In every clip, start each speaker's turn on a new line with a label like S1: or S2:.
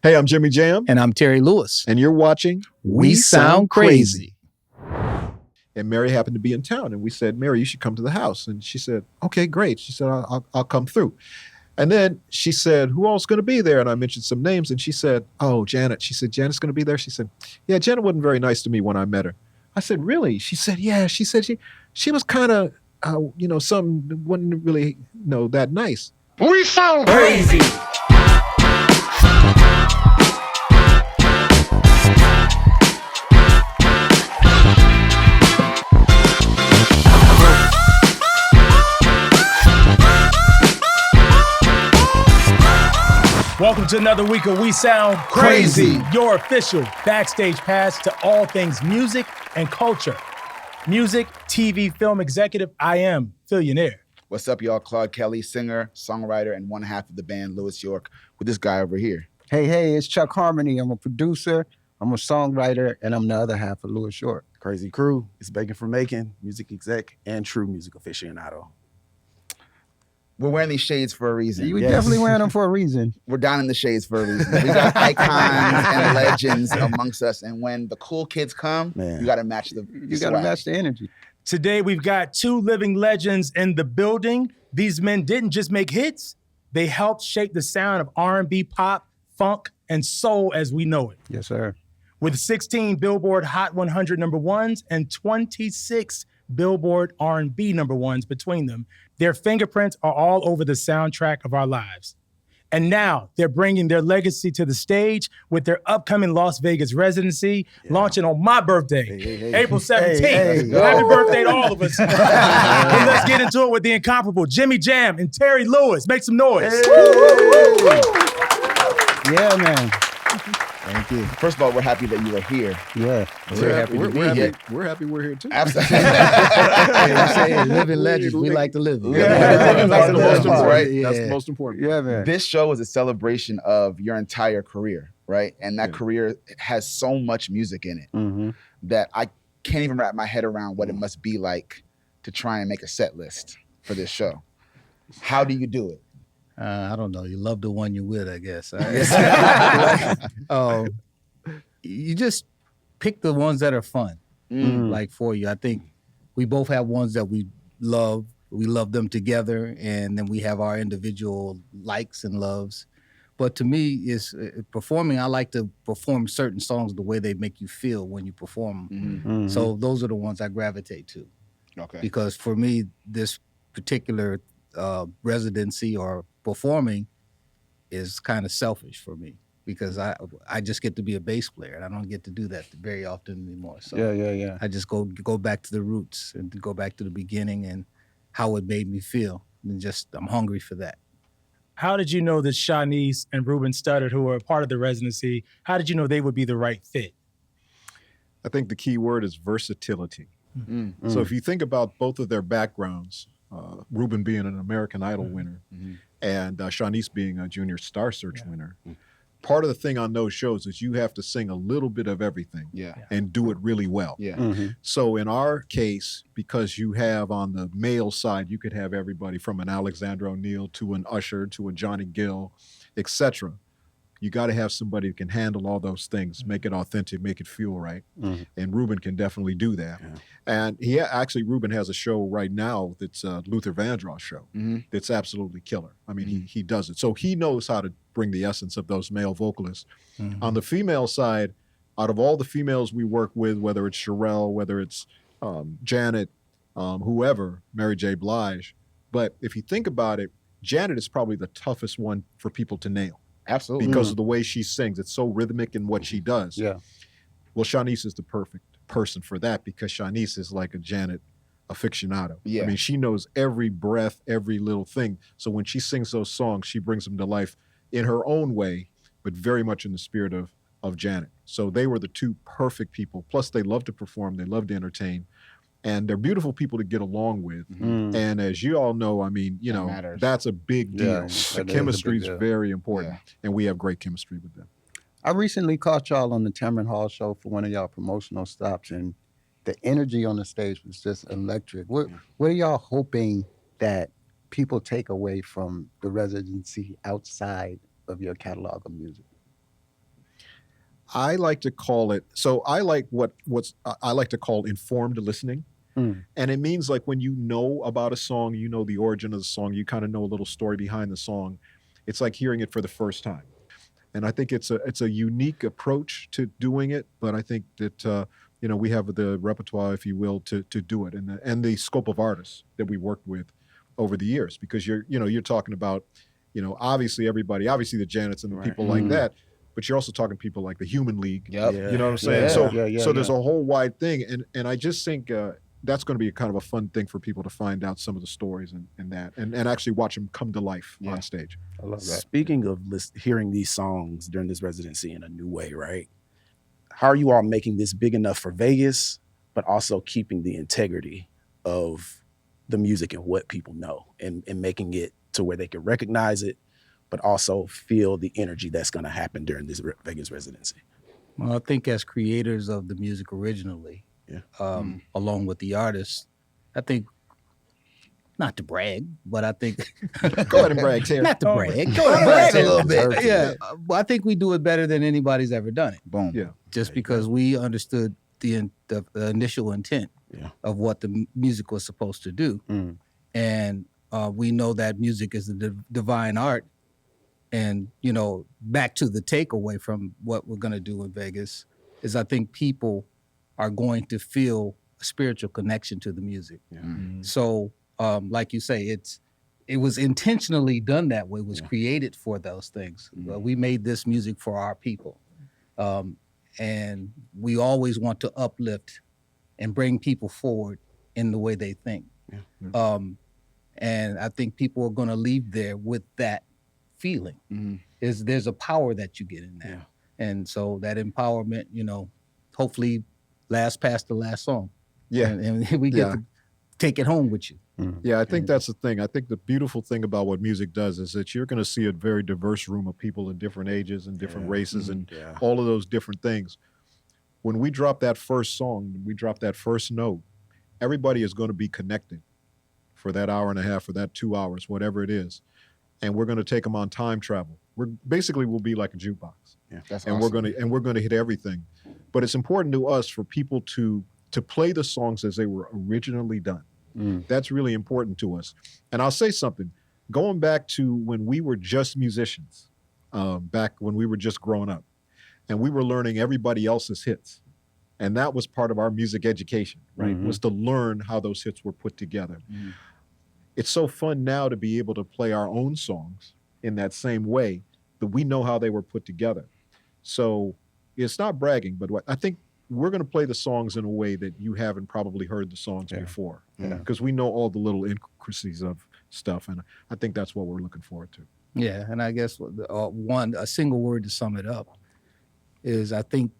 S1: Hey, I'm Jimmy Jam.
S2: And I'm Terry Lewis.
S1: And you're watching
S2: We Sound Crazy.
S1: And Mary happened to be in town. And we said, Mary, you should come to the house. And she said, okay, great. She said, I'll come through. And then she said, who else going to be there? And I mentioned some names. And she said, oh, Janet. She said, Janet's going to be there? She said, yeah, Janet wasn't very nice to me when I met her. I said, really? She said, yeah. She said she was kind of, some wasn't really, that nice.
S3: We sound crazy.
S2: Welcome to another week of We Sound Crazy, your official backstage pass to all things music and culture. Music, TV, film executive, I am Phillionaire.
S4: What's up, y'all? Claude Kelly, singer, songwriter, and one half of the band Louis York with this guy over here.
S5: Hey, it's Chuck Harmony. I'm a producer, I'm a songwriter, and I'm the other half of Louis York.
S6: Crazy crew. It's Bacon for Macon, music exec, and true music aficionado.
S4: We're wearing these shades for a reason.
S5: We definitely wearing them for a reason.
S4: We're down in the shades for a reason. We got icons and legends amongst us, and when the cool kids come, you got to match the
S5: match the energy.
S2: Today we've got two living legends in the building. These men didn't just make hits; they helped shape the sound of R&B, pop, funk, and soul as we know it.
S5: Yes, sir.
S2: With 16 Billboard Hot 100 number ones and 26 Billboard R&B number ones between them, their fingerprints are all over the soundtrack of our lives. And now they're bringing their legacy to the stage with their upcoming Las Vegas residency, launching on my birthday, April 17th. Happy birthday to all of us. And let's get into it with the incomparable Jimmy Jam and Terry Lewis. Make some noise.
S5: Yeah, man.
S4: Thank you. First of all, we're happy that you are here.
S5: Yeah.
S1: We're happy we're here too.
S4: Absolutely.
S5: Living legends, we like to live.
S1: That's the most important,
S4: right?
S1: That's the most important.
S5: Yeah, man.
S4: This show is a celebration of your entire career, right? And that career has so much music in it that I can't even wrap my head around what it must be like to try and make a set list for this show. How do you do it?
S7: I don't know. You love the one you're with, I guess. You just pick the ones that are fun, like for you. I think we both have ones that we love. We love them together, and then we have our individual likes and loves. But to me, is performing. I like to perform certain songs the way they make you feel when you perform them. So those are the ones I gravitate to.
S4: Okay.
S7: Because for me, this particular residency or performing is kind of selfish for me because I just get to be a bass player and I don't get to do that very often anymore. So
S5: Yeah.
S7: I just go back to the roots and go back to the beginning and how it made me feel. And I'm hungry for that.
S2: How did you know that Shanice and Ruben Studdard, who were a part of the residency, how did you know they would be the right fit?
S1: I think the key word is versatility. So if you think about both of their backgrounds, Ruben being an American Idol winner and Shanice being a Junior Star Search winner, part of the thing on those shows is you have to sing a little bit of everything and do it really well. So in our case, because you have on the male side, you could have everybody from an Alexander O'Neal to an Usher to a Johnny Gill, etc. You got to have somebody who can handle all those things, make it authentic, make it feel right. And Ruben can definitely do that. And Ruben has a show right now that's a Luther Vandross show that's absolutely killer. I mean, he does it. So he knows how to bring the essence of those male vocalists. On the female side, out of all the females we work with, whether it's Sherelle, whether it's Janet, whoever, Mary J. Blige, but if you think about it, Janet is probably the toughest one for people to nail.
S4: Absolutely.
S1: Because of the way she sings. It's so rhythmic in what she does.
S5: Yeah.
S1: Well, Shanice is the perfect person for that because Shanice is like a Janet aficionado.
S4: Yeah.
S1: I mean, she knows every breath, every little thing. So when she sings those songs, she brings them to life in her own way, but very much in the spirit of Janet. So they were the two perfect people. Plus, they love to perform. They love to entertain. And they're beautiful people to get along with. And as you all know, I mean, that's a big deal. The chemistry is very important. And we have great chemistry with them.
S5: I recently caught y'all on the Tamron Hall show for one of y'all promotional stops, and the energy on the stage was just electric. What are y'all hoping that people take away from the residency outside of your catalog of music?
S1: I like to call it. So I like what's I like to call informed listening. And it means like when you know about a song, you know the origin of the song, you kind of know a little story behind the song. It's like hearing it for the first time. And I think it's a unique approach to doing it, but I think that we have the repertoire, if you will, to do it, and the scope of artists that we worked with over the years, because you're talking about obviously the Janets and the people like that, but you're also talking people like the Human League.
S4: Yep.
S1: You know what I'm saying? So there's a whole wide thing, and I just think that's going to be kind of a fun thing for people to find out some of the stories and actually watch them come to life on stage.
S5: I love that.
S6: Speaking of hearing these songs during this residency in a new way, right? How are you all making this big enough for Vegas, but also keeping the integrity of the music and what people know, and making it to where they can recognize it, but also feel the energy that's going to happen during this Vegas residency?
S7: Well, I think as creators of the music originally, along with the artists, I think, not to brag, but I think
S1: Go ahead and brag, Terry.
S7: not to brag,
S4: Go ahead, brag a little bit.
S7: yeah. Well, I think we do it better than anybody's ever done it.
S4: Boom.
S1: Yeah.
S7: Just because we understood the initial intent of what the music was supposed to do, and we know that music is the divine art. And back to the takeaway from what we're going to do in Vegas is, I think people are going to feel a spiritual connection to the music. So, like you say, it was intentionally done that way. It was created for those things. We made this music for our people, and we always want to uplift and bring people forward in the way they think. And I think people are going to leave there with that feeling. There's a power that you get in that, and so that empowerment, hopefully lasts past the last song. And we get to take it home with you.
S1: Yeah, I think that's the thing. I think the beautiful thing about what music does is that you're going to see a very diverse room of people in different ages and different races and all of those different things. When we drop that first song, we drop that first note, everybody is going to be connected for that hour and a half, for that 2 hours, whatever it is. And we're going to take them on time travel. We'll be like a jukebox.
S4: That's
S1: and
S4: awesome.
S1: we're going to hit everything. But it's important to us for people to play the songs as they were originally done. That's really important to us. And I'll say something, going back to when we were just musicians, back when we were just growing up, and we were learning everybody else's hits. And that was part of our music education, right? Was to learn how those hits were put together. It's so fun now to be able to play our own songs in that same way, that we know how they were put together. So it's not bragging, but I think we're going to play the songs in a way that you haven't probably heard the songs before, because we know all the little intricacies of stuff, and I think that's what we're looking forward to.
S7: Yeah, and I guess a single word to sum it up is, I think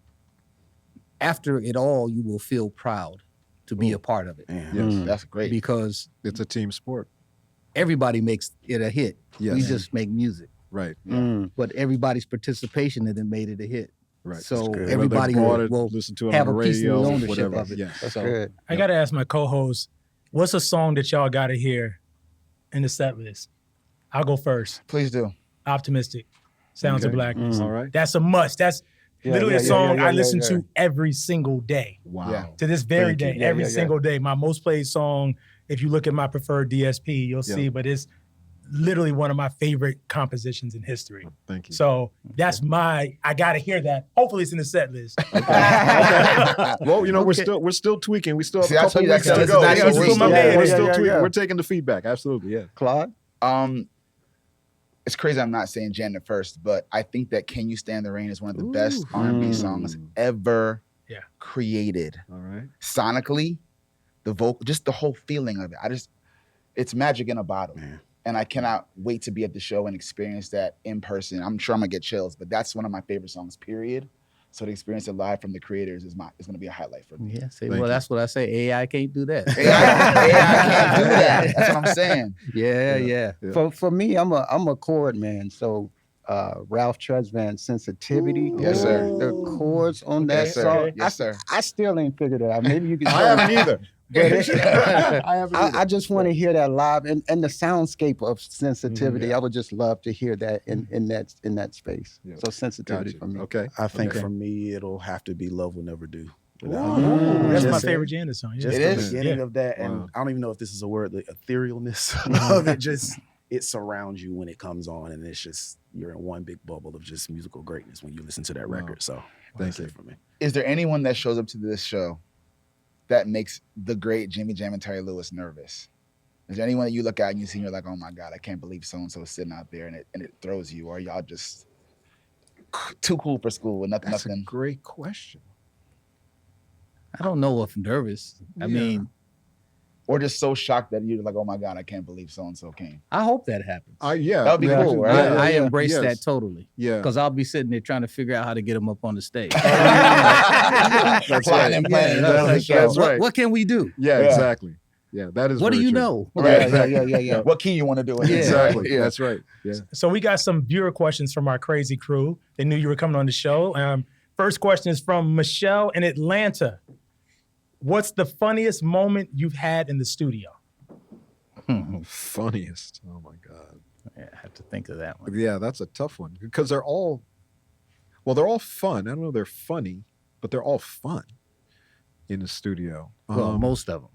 S7: after it all, you will feel proud to be a part of it.
S1: Yes,
S4: That's great.
S7: Because
S1: it's a team sport.
S7: everybody makes it a hit.
S1: Yes.
S7: We just make music.
S1: Right,
S7: But everybody's participation in it made it a hit.
S1: right.
S7: So
S1: Whether they
S7: everybody
S1: bought it,
S7: will
S1: listen to it
S7: have
S1: on the
S7: a piece of the
S1: radio,
S7: ownership
S1: whatever.
S7: of it.
S1: Yeah.
S5: That's
S7: So
S5: good.
S2: I got to ask my co-host, what's a song that y'all got to hear in the set list? I'll go first.
S4: Please do.
S2: Optimistic. Sounds of
S1: Okay.
S2: Blackness.
S1: All right.
S2: That's a must. That's literally a song I listen
S5: yeah.
S2: to every single day.
S1: Wow.
S4: Yeah.
S2: To this very
S5: Thank you.
S2: day,
S5: Yeah,
S2: every
S5: yeah, yeah.
S2: single day. My most played song, if you look at my preferred DSP, you'll see, but it's literally one of my favorite compositions in history.
S1: Thank you.
S2: So that's I gotta hear that. Hopefully it's in the set list.
S1: Well, we're still tweaking. We still have
S4: See,
S1: a
S4: I
S1: couple
S4: told you
S1: weeks
S4: that
S1: to
S4: this
S1: go.
S4: is not
S1: So
S4: easy.
S1: we're still,
S2: Yeah,
S1: we're
S2: yeah,
S1: still
S5: yeah,
S1: tweaking.
S5: yeah.
S1: We're taking the feedback. Absolutely, yeah.
S5: Claude?
S4: It's crazy I'm not saying Janet first, but I think that Can You Stand the Rain is one of the best R&B songs ever created.
S1: All right.
S4: Sonically, the vocal, just the whole feeling of it. It's magic in a bottle.
S6: Man.
S4: And I cannot wait to be at the show and experience that in person. I'm sure I'm gonna get chills, but that's one of my favorite songs, period. So to experience it live from the creators is gonna be a highlight for me.
S7: yeah,
S1: Thank you.
S7: that's what I say. AI can't do that.
S4: AI can't do that. That's what I'm saying.
S7: Yeah.
S1: Yeah.
S5: For me, I'm a chord man. So Ralph Tresvant's Sensitivity.
S4: Yes, sir.
S5: The chords on that
S4: Yes, sir.
S5: song.
S4: Yes, sir.
S5: I still ain't figured it out. Maybe you can.
S1: I haven't either.
S4: I haven't either.
S5: I just want to hear that live and the soundscape of sensitivity. I would just love to hear that in that space.
S1: Yeah.
S5: So sensitivity
S1: Gotcha.
S5: for me.
S1: Okay.
S6: I think
S1: Okay.
S6: for me, it'll have to be Love Will Never Do.
S2: Ooh, that's my
S6: Just-
S2: favorite Janet song. Yeah.
S6: Just
S4: It
S6: the
S4: is?
S6: beginning of that, and
S1: Wow.
S6: I don't even know if this is a word, the etherealness of it. Just it surrounds you when it comes on, and it's just you're in one big bubble of just musical greatness when you listen to that
S1: Wow.
S6: record. So
S1: Thank
S6: that's
S1: you.
S6: it for me.
S4: Is there anyone that shows up to this show that makes the great Jimmy Jam and Terry Lewis nervous? Is there anyone that you look at and you see and you're like, oh my God, I can't believe so-and-so is sitting out there and it throws you, or are y'all just too cool for school with
S1: That's a
S4: nothing?
S1: great question.
S7: I don't know if nervous. I
S1: Yeah.
S7: mean,
S4: Or just so shocked that you're like, oh my God, I can't believe so-and-so came.
S7: I hope that happens.
S1: Yeah.
S4: That would be
S1: yeah,
S4: cool,
S1: yeah,
S4: right?
S1: yeah,
S7: I
S1: yeah,
S7: embrace
S1: yes.
S7: that totally
S1: Yeah.
S7: because I'll be sitting there trying to figure out how to get them up on the stage.
S1: That's
S4: Plotting
S1: right.
S4: and planning.
S7: Yeah,
S1: That's
S7: like,
S1: right.
S7: what can we do?
S1: Yeah,
S4: Yeah.
S1: exactly. Yeah, that is
S7: What do
S1: very
S7: you
S1: true.
S7: know?
S4: Right.
S5: Yeah.
S4: What key you want to do it?
S7: Yeah.
S1: Exactly.
S4: Yeah.
S1: That's right. Yeah.
S2: So we got some viewer questions from our crazy crew. They knew you were coming on the show. First question is from Michelle in Atlanta. What's the funniest moment you've had in the studio?
S1: Funniest. Oh my God.
S7: Yeah, I have to think of that one.
S1: Yeah, that's a tough one because they're all fun. I don't know if they're funny, but they're all fun in the studio.
S7: Well, most of them,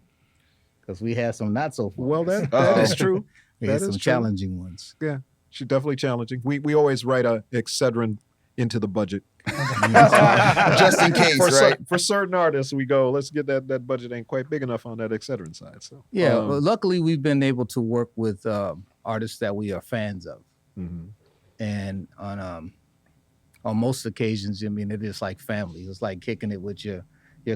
S7: because we had some not so fun.
S1: Well, that
S4: Uh-oh.
S1: is true.
S7: we had
S1: that is
S7: some
S1: true.
S7: challenging ones.
S1: Yeah, she's definitely challenging. We always write a Excedrin into the budget.
S4: Just in case, right?
S1: For certain artists, we go, let's get that budget ain't quite big enough on that Excedrin side. So
S7: Yeah, well, luckily we've been able to work with artists that we are fans of,
S1: mhm.
S7: and on most occasions, I mean, it is like family. It's like kicking it with your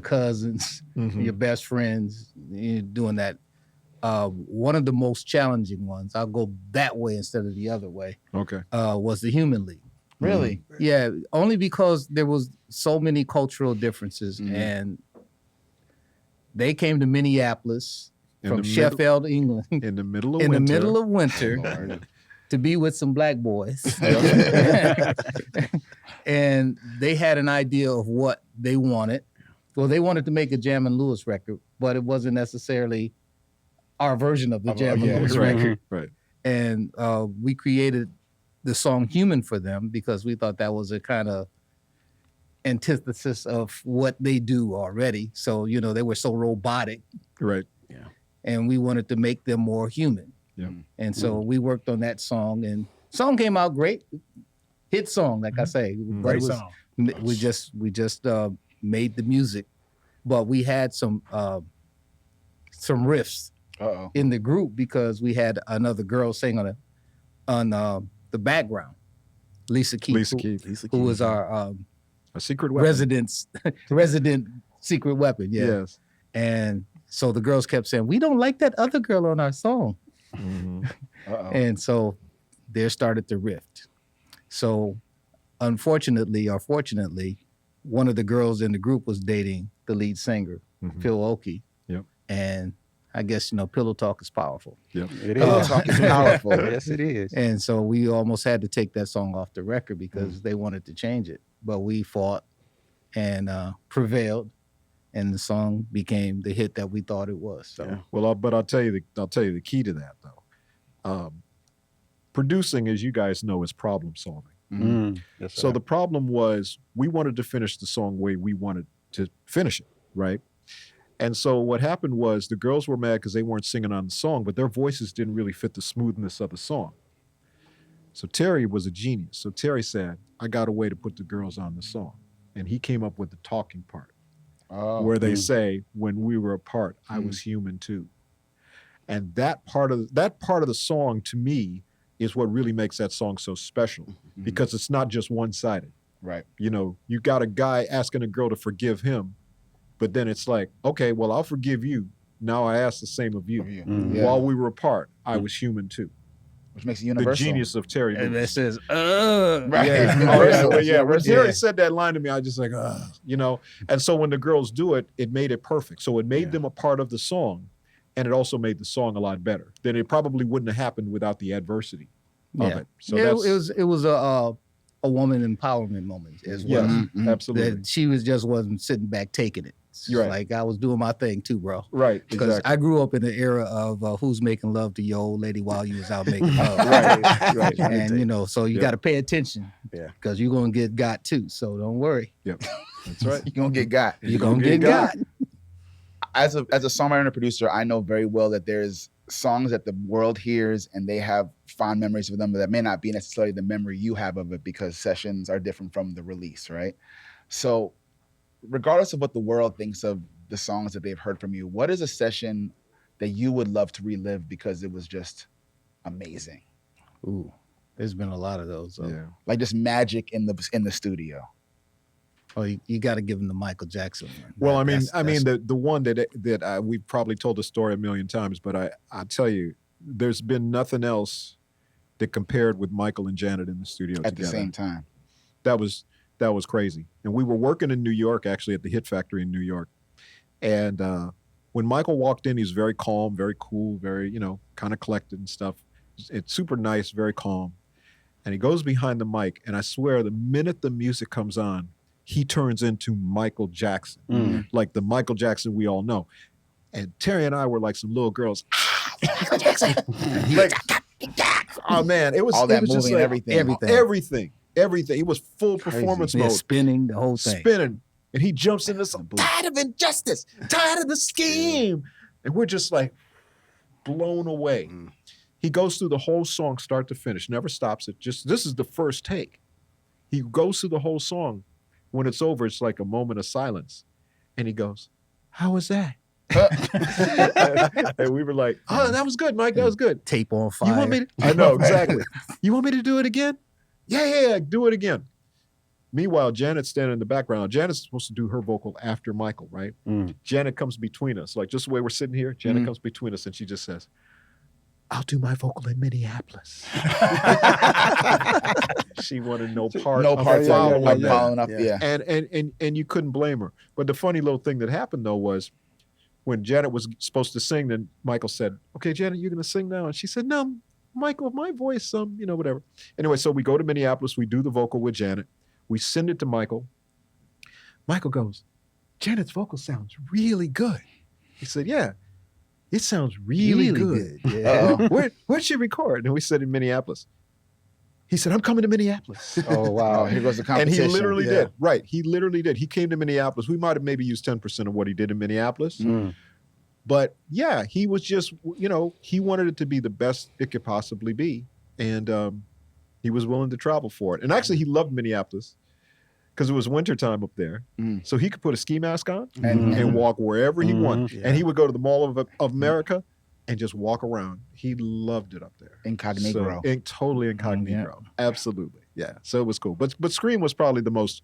S7: cousins,
S1: Mhm.
S7: your best friends. You're doing that. One of the most challenging ones, I'll go that way instead of the other way,
S1: Okay.
S7: was the Human League.
S4: Really?
S7: Yeah, only because there was so many cultural differences,
S4: Mhm.
S7: and they came to Minneapolis
S1: In
S7: from
S1: the
S7: Sheffield, England,
S1: In the middle of
S7: in
S1: winter.
S7: the middle of winter
S4: Lord.
S7: to be with some black boys. And they had an idea of what they wanted. Well, they wanted to make a Jam and Lewis record, but it wasn't necessarily our version of the Jam and
S4: yeah,
S7: Lewis
S1: right.
S7: record.
S1: Right.
S7: And we created the song Human for them because we thought that was a kind of antithesis of what they do already. So, you know, they were so robotic
S1: Right.
S7: and we wanted to make them more human.
S1: Yeah.
S7: And so we worked on that song, and song came out great. Hit song, like I say. But
S2: Great
S7: it was-
S2: song.
S7: We just made the music, but we had some riffs
S4: Uh-oh.
S7: in the group because we had another girl sing on the background, Lisa Keith,
S1: Lisa Keith.
S7: who was our
S1: A secret weapon.
S7: resident secret weapon. Yeah.
S1: Yes.
S7: And so the girls kept saying, "We don't like that other girl on our song."
S1: Mhm.
S4: Uh-oh.
S7: And so there started the rift. So unfortunately or fortunately, one of the girls in the group was dating the lead singer,
S1: Mhm.
S7: Phil Oakey.
S1: Yep.
S7: And I guess, pillow talk is powerful.
S1: Yep.
S5: It
S4: Pillow
S5: is.
S4: talk is powerful.
S5: Yes, it is.
S7: And so we almost had to take that song off the record because they wanted to change it. But we fought and prevailed, and the song became the hit that we thought it was. So
S1: Yeah. Well, I'll tell you the key to that though. Producing, as you guys know, is problem solving.
S5: Yes,
S1: So
S5: sir.
S1: the problem was we wanted to finish the song the way we wanted to finish it, right? And so what happened was the girls were mad because they weren't singing on the song, but their voices didn't really fit the smoothness of the song. So Terry was a genius. So Terry said, I got a way to put the girls on the song. And he came up with the talking part
S4: Oh.
S1: where they say, when we were apart, I was human too. And that part of the song to me is what really makes that song so special because it's not just one-sided.
S4: Right.
S1: You got a guy asking a girl to forgive him, but then it's like, okay, well, I'll forgive you. Now I ask the same of you.
S4: Yeah.
S1: While we were apart, I was human too.
S4: Which makes it
S1: The
S4: universal.
S1: genius of Terry
S7: and
S1: Lewis.
S7: that says,
S4: Right.
S1: Yeah. Oh, yeah.
S4: Universal.
S1: But yeah. When
S4: Universal.
S1: Terry said that line to me, I just like, And so when the girls do it, it made it perfect. So it made them a part of the song, and it also made the song a lot better. Then it probably wouldn't have happened without the adversity of
S7: yeah.
S1: it. So
S7: Yeah,
S1: that's
S7: it was a woman empowerment moment as well.
S1: Yes, absolutely.
S7: That she wasn't sitting back taking it. It's
S1: You're right.
S7: Like I was doing my thing too, bro.
S1: Right,
S7: Because
S1: exactly.
S7: I grew up in the era of who's making love to your old lady while you was out making love.
S1: Right.
S7: And you know, so you got to pay attention.
S6: Yeah.
S7: Because you're gonna get got too. So don't worry.
S1: Yep, that's right.
S4: You're gonna get got.
S7: You're gonna get got.
S4: As a songwriter and a producer, I know very well that there's songs that the world hears and they have fond memories of them, but that may not be necessarily the memory you have of it because sessions are different from the release, right? So regardless of what the world thinks of the songs that they've heard from you, what is a session that you would love to relive because it was just amazing?
S7: Ooh, there's been a lot of those.
S1: Yeah.
S4: Like just magic in the studio.
S7: Oh, you got to give them the Michael Jackson one.
S1: Well,
S7: That's-
S1: the one that we've probably told the story a million times, but I tell you, there's been nothing else that compared with Michael and Janet in the studio
S4: At
S1: together.
S4: the same time.
S1: That was crazy. And we were working in New York, actually at the Hit Factory in New York. And when Michael walked in, he was very calm, very cool, very, kind of collected and stuff. It's super nice, very calm. And he goes behind the mic, and I swear the minute the music comes on, he turns into Michael Jackson, like the Michael Jackson we all know. And Terry and I were like some little girls. Michael Jackson. Like, oh man, it was
S4: all that
S1: it was just
S4: moving,
S1: like,
S4: everything.
S1: everything. It was full performance
S7: Yeah,
S1: mode,
S7: spinning the whole thing.
S1: spinning, and he jumps into some tired of injustice, tired of the scheme, and we're just like blown away. He goes through the whole song, start to finish, never stops it. Just this is the first take. He goes through the whole song. When it's over, it's like a moment of silence, and he goes, "How was that?" And we were like, "Oh, that was good, Mike. That was good."
S7: Tape on fire.
S1: You want me to? I know exactly. You want me to do it again? Yeah, do it again. Meanwhile, Janet's standing in the background. Janet's supposed to do her vocal after Michael, right? Janet comes between us, like just the way we're sitting here. Janet comes between us, and she just says, "I'll do my vocal in Minneapolis." She wanted no part
S4: No
S1: of
S4: parts
S1: following
S4: of
S1: that.
S4: following up.
S6: Yeah.
S4: Yeah.
S1: And you couldn't blame her. But the funny little thing that happened though was when Janet was supposed to sing, then Michael said, "Okay, Janet, you're gonna sing now." And she said, "No, Michael, my voice, whatever." Anyway, so we go to Minneapolis, we do the vocal with Janet, we send it to Michael. Michael goes, "Janet's vocal sounds really good." He said, "Yeah, it sounds really good.
S7: Yeah.
S1: Where'd she record?" And we said in Minneapolis. He said, "I'm coming to Minneapolis."
S5: Oh, wow.
S4: Oh, here goes the
S1: And
S4: competition.
S1: he literally did. Right. He literally did. He came to Minneapolis. We might have maybe used 10% of what he did in Minneapolis. But yeah, he was just, he wanted it to be the best it could possibly be. And he was willing to travel for it. And actually, he loved Minneapolis because it was wintertime up there. So he could put a ski mask on and walk wherever he wanted.
S6: Yeah.
S1: And he would go to the Mall of America and just walk around. He loved it up there.
S4: Incognito.
S1: So, totally incognito. Absolutely. Yeah. So it was cool. But Scream was probably the most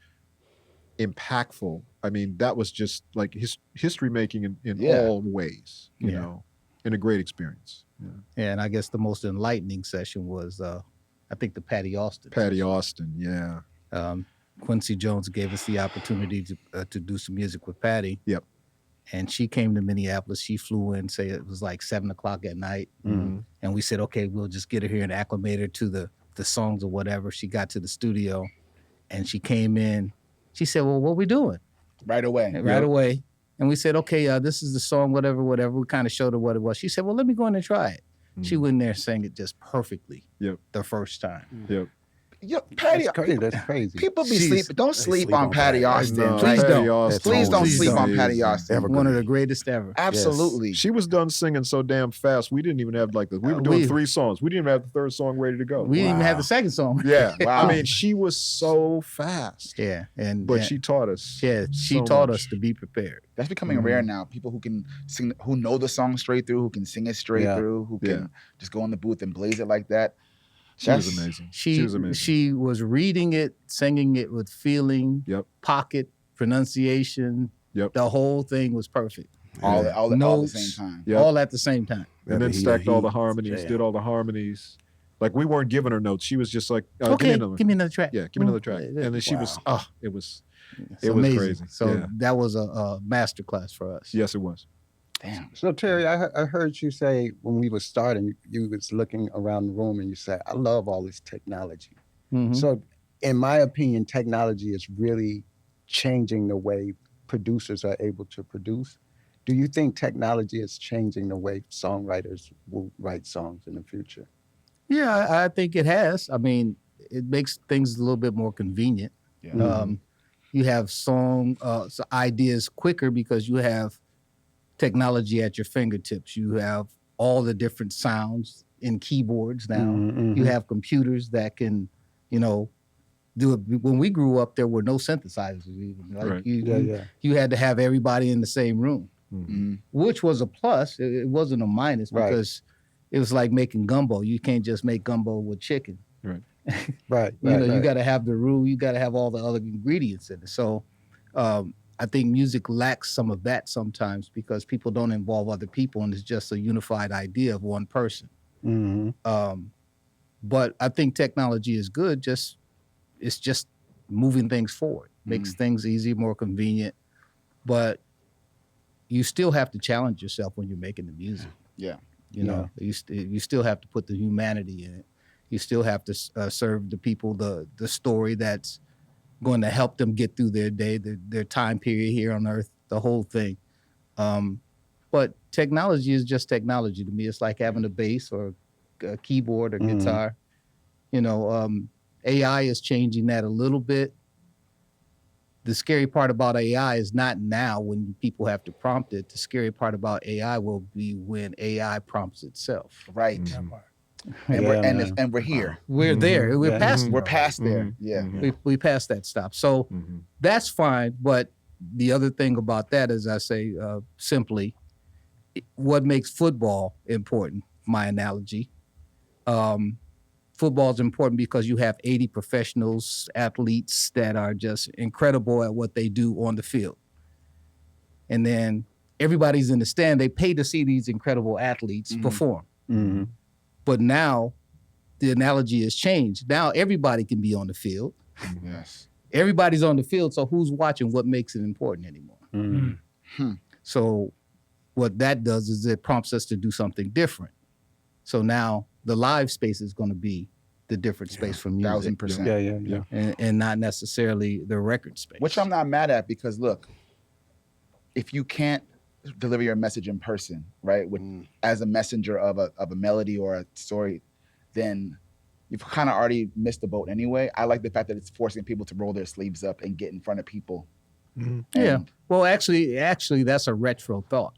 S1: impactful. I mean, that was just like history making in all ways, you know, and a great experience. Yeah.
S7: And I guess the most enlightening session was, I think, the Patti Austin.
S1: Patti Austin. Yeah.
S7: Quincy Jones gave us the opportunity to do some music with Patti.
S1: Yep.
S7: And she came to Minneapolis. She flew in, say it was like 7:00 at night. And we said, okay, we'll just get her here and acclimate her to the songs or whatever. She got to the studio and she came in. She said, well, what we doing?
S4: Right away.
S7: Right away. And we said, okay, this is the song, whatever. We kind of showed her what it was. She said, well, let me go in and try it. She went in there and sang it just perfectly the first time.
S1: Yep.
S4: Yo, Patti,
S5: That's crazy.
S4: people be
S7: She's-
S4: sleeping. Don't sleep on Patti
S1: I
S4: Austin.
S1: know.
S7: Please
S1: Patti
S7: don't.
S1: Austin
S4: Please don't
S1: was
S4: sleep on
S1: amazing.
S4: Patti Austin.
S7: One of the greatest ever.
S4: Absolutely.
S1: She was done singing so damn fast. We didn't even have we were doing
S7: we-
S1: 3 songs. We didn't even have the 3rd song ready to go.
S7: We didn't even have the second song.
S1: Yeah.
S4: Wow.
S1: I mean, she was so fast.
S7: Yeah.
S1: But she taught us.
S7: she
S1: so
S7: taught
S1: much.
S7: us to be prepared.
S4: That's becoming rare now. People who can sing, who know the song straight through, who can sing it straight through, who can just go in the booth and blaze it like that.
S1: She was amazing. She was amazing.
S7: She was reading it, singing it with feeling, pocket, pronunciation.
S1: Yep.
S7: The whole thing was perfect.
S4: All at the
S7: Notes,
S4: same time.
S1: Yep.
S7: all at the same time.
S1: And then stacked all the harmonies, did all the harmonies. Like we weren't giving her notes. She was just like,
S7: Okay,
S1: give me another
S7: another track.
S1: Yeah, give me another track. And then she was, it was
S7: It's
S1: it was
S7: amazing.
S1: crazy.
S7: So that was a masterclass for us.
S1: Yes, it was.
S4: Damn.
S5: So Terry, I heard you say when we were starting, you was looking around the room and you said, "I love all this technology."
S7: Mhm.
S5: So in my opinion, technology is really changing the way producers are able to produce. Do you think technology is changing the way songwriters will write songs in the future?
S7: Yeah, I think it has. I mean, it makes things a little bit more convenient.
S4: Yeah.
S7: You have ideas quicker because you have technology at your fingertips. You have all the different sounds in keyboards now.
S5: Mhm.
S7: You have computers that can, do it. When we grew up, there were no synthesizers even. Like
S1: Right.
S7: you had to have everybody in the same room,
S4: Mhm.
S7: which was a plus. It wasn't a minus
S5: Right.
S7: because it was like making gumbo. You can't just make gumbo with chicken.
S5: Right.
S7: You got to have the roux. You got to have all the other ingredients in it. So I think music lacks some of that sometimes because people don't involve other people and it's just a unified idea of one person.
S5: hmm
S7: But I think technology is good. It's just moving things forward, makes things easier, more convenient. But you still have to challenge yourself when you're making the music.
S4: Yeah.
S7: You still have to put the humanity in it. You still have to serve the people the story that's going to help them get through their day, their time period here on Earth, the whole thing. But technology is just technology to me. It's like having a bass or a keyboard or guitar. AI is changing that a little bit. The scary part about AI is not now when people have to prompt it. The scary part about AI will be when AI prompts itself.
S4: Right.
S5: Yeah,
S4: And we're here.
S7: We're there. We're
S5: Yeah.
S7: past.
S4: We're past there. Yeah.
S7: We passed that stop. So that's fine. But the other thing about that is, I say simply, what makes football important? My analogy. Football is important because you have 80 professionals, athletes that are just incredible at what they do on the field. And then everybody's in the stand. They pay to see these incredible athletes perform.
S5: hmm
S7: But now the analogy has changed. Now everybody can be on the field.
S4: Yes.
S7: Everybody's on the field. So who's watching? What makes it important anymore? So what that does is it prompts us to do something different. So now the live space is going to be the different space from music.
S4: 1,000%.
S5: Yeah.
S7: And not necessarily the record space.
S4: Which I'm not mad at because look, if you can't deliver your message in person, right, as a messenger of a melody or a story, then you've kind of already missed the boat anyway. I like the fact that it's forcing people to roll their sleeves up and get in front of people.
S7: Yeah. Well, actually, that's a retro thought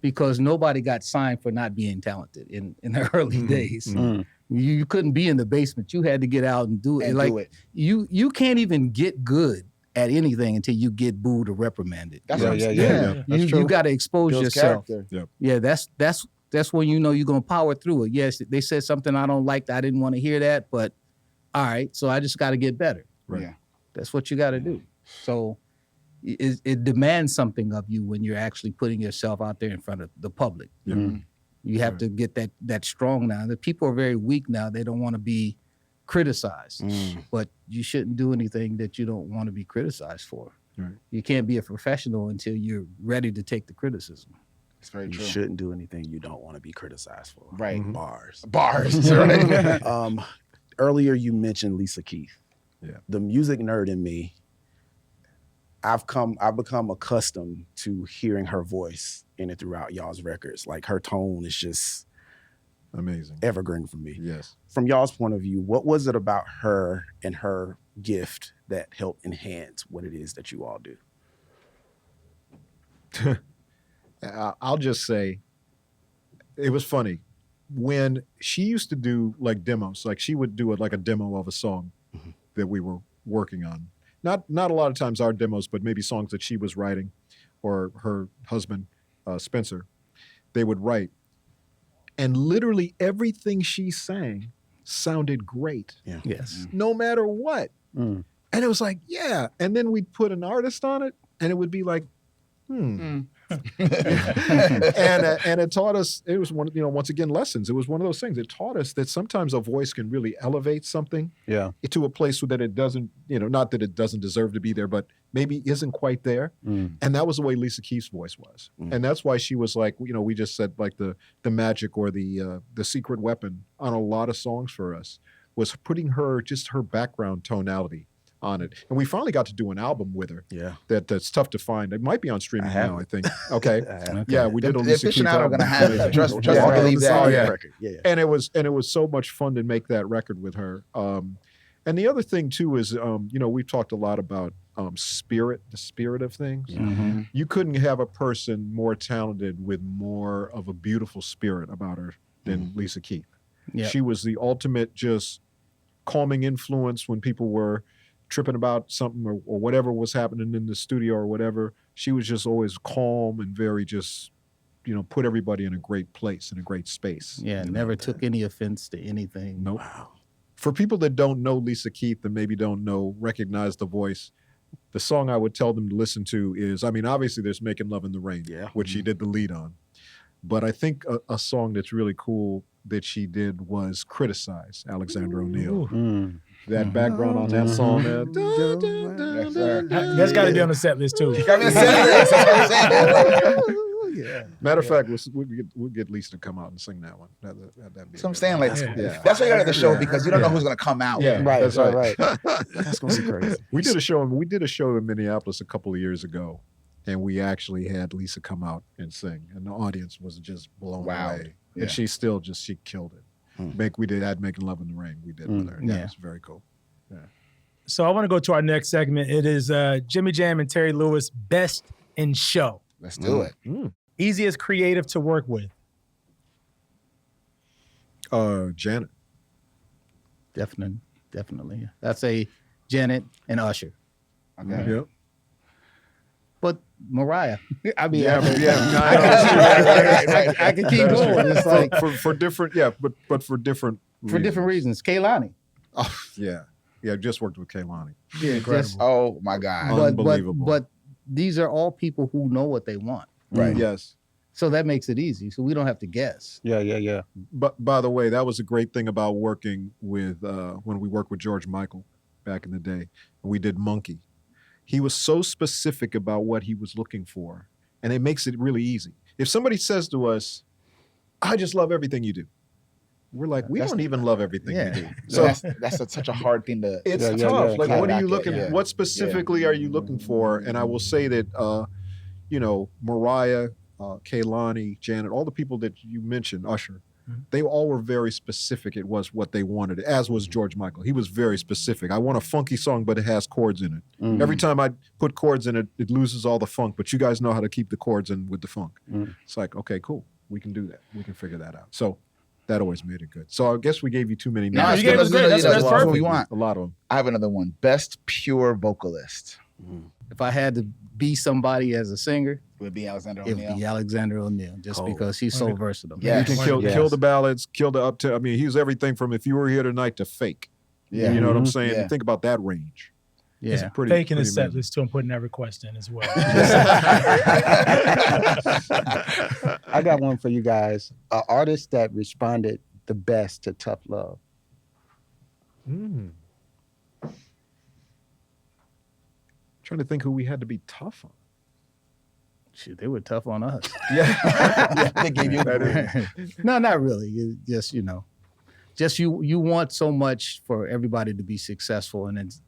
S7: because nobody got signed for not being talented in the early days. You couldn't be in the basement. You had to get out and do it.
S4: And
S7: like
S4: do it.
S7: You can't even get good at anything until you get booed or reprimanded.
S4: That's what I'm saying.
S5: That's true.
S7: You got to expose
S4: Builds
S7: yourself.
S4: character.
S7: Yeah, that's when you know you're gonna power through it. Yes, they said something I don't like. I didn't want to hear that, but all right, so I just got to get better.
S1: Right.
S4: Yeah.
S7: That's what you got to do. So it demands something of you when you're actually putting yourself out there in front of the public. You have to get that strong now. The people are very weak now. They don't want to be criticized, but you shouldn't do anything that you don't want to be criticized for.
S1: Right.
S7: You can't be a professional until you're ready to take the criticism.
S4: It's very
S6: You
S4: true.
S6: shouldn't do anything you don't want to be criticized for.
S4: Right.
S6: Bars.
S4: Bars. Right.
S6: Earlier you mentioned Lisa Keith.
S1: Yeah.
S6: The music nerd in me, I've become accustomed to hearing her voice in it throughout y'all's records. Like her tone is just
S1: Amazing.
S6: evergreen for me.
S1: Yes.
S6: From y'all's point of view, what was it about her and her gift that helped enhance what it is that you all do?
S1: I'll just say it was funny when she used to do like demos, like she would do it like a demo of a song that we were working on. Not a lot of times our demos, but maybe songs that she was writing or her husband, Spencer, they would write. And literally everything she sang sounded great,
S6: Yeah.
S7: Yes.
S1: no matter what. And it was like, yeah. And then we'd put an artist on it and it would be like, and it taught us, it was one, once again, lessons. It was one of those things. It taught us that sometimes a voice can really elevate something to a place that it doesn't, not that it doesn't deserve to be there, but maybe isn't quite there. And that was the way Lisa Keith's voice was. And that's why she was like, we just said like the magic or the secret weapon on a lot of songs for us was putting her background tonality on it. And we finally got to do an album with her.
S6: Yeah.
S1: That's tough to find. It might be on streaming
S6: have
S1: now,
S6: it.
S1: I think. Okay. Yeah, we did a
S4: The
S1: Lisa Keith
S4: aficionado
S1: album.
S4: gonna have it. Trust me, I believe that.
S1: Oh, yeah.
S6: Yeah.
S1: And it was so much fun to make that record with her. And the other thing too is, we've talked a lot about the spirit of things.
S7: Mm-hmm.
S1: You couldn't have a person more talented with more of a beautiful spirit about her than Lisa Keith.
S7: Yep.
S1: She was the ultimate just calming influence when people were tripping about something or whatever was happening in the studio or whatever. She was just always calm and very just, put everybody in a great place, in a great space.
S7: Yeah, never took any offense to anything.
S1: Nope. Wow. For people that don't know Lisa Keith and maybe don't recognize the voice, the song I would tell them to listen to is, obviously there's Making Love in the Rain, which she did the lead on. But I think a song that's really cool that she did was Criticize, Alexander O'Neal. That background on that song.
S2: That's got to be on the set list too.
S1: Matter of fact, we'll get Lisa to come out and sing that one. That'd be
S4: So I'm saying, like,
S1: Yeah.
S4: that's why you got to the show, because you don't know who's gonna come out.
S1: Yeah,
S5: Right,
S1: that's right.
S6: That's gonna be crazy.
S1: We did a show in Minneapolis a couple of years ago, and we actually had Lisa come out and sing, and the audience was just blown away.
S4: Yeah.
S1: And she still she killed it. We had Making Love in the Rain. We did with her. Yeah, it's very cool. Yeah.
S2: So I want to go to our next segment. It is Jimmy Jam and Terry Lewis Best in Show.
S4: Let's do it.
S2: Easiest creative to work with.
S1: Janet.
S7: Definitely. I'd say Janet and Usher.
S4: Okay.
S1: Yep.
S7: But Mariah. I mean,
S1: Yeah,
S7: I can keep going. It's like
S1: for different, but for different
S7: reasons. Kehlani.
S1: Oh, yeah. Just worked with Kehlani.
S7: Yeah,
S2: Incredible.
S4: Oh my God.
S1: Unbelievable.
S7: But these are all people who know what they want.
S4: Right.
S1: Yes.
S7: So that makes it easy. So we don't have to guess.
S5: Yeah.
S1: But by the way, that was a great thing about working with when we worked with George Michael back in the day. We did Monkey. He was so specific about what he was looking for, and it makes it really easy. If somebody says to us, "I just love everything you do," we're like, "We don't even love everything you do."
S4: So that's such a hard thing to.
S1: It's tough.
S5: yeah.
S1: Like, what are you looking?
S4: Yeah.
S1: What specifically are you looking for? And I will say that, Mariah, Kehlani, Janet, all the people that you mentioned, Usher, they all were very specific. It was what they wanted, as was George Michael. He was very specific. I want a funky song, but it has chords in it. Every time I put chords in it, it loses all the funk. But you guys know how to keep the chords in with the funk. It's like, okay, cool. We can do that. We can figure that out. So that always made it good. So I guess we gave you too many names.
S4: No,
S2: you gave us great. That's
S4: what
S2: perfect.
S4: we want.
S1: A lot of them.
S4: I have another one. Best pure vocalist.
S7: If I had to be somebody as a singer,
S4: It would be Alexander
S7: it would
S4: O'Neal.
S7: be Alexander O'Neal, just
S6: Cold.
S7: because he's so versatile.
S4: Yeah.
S1: You can kill the ballads, kill the up to. I mean, he was everything from If You Were Here Tonight to Fake.
S4: Yeah.
S1: You know what I'm saying?
S4: Yeah.
S1: You think about that range. It's
S7: Yeah.
S1: pretty.
S2: Taking
S1: pretty
S2: his set
S1: amazing.
S2: list too and putting that request in as well.
S5: I got one for you guys. An artist that responded the best to Tough Love.
S1: Trying to think who we had to be tough on.
S7: Shoot, they were tough on us.
S4: Yeah, they gave you
S7: No, not really. Just you want so much for everybody to be successful, and it's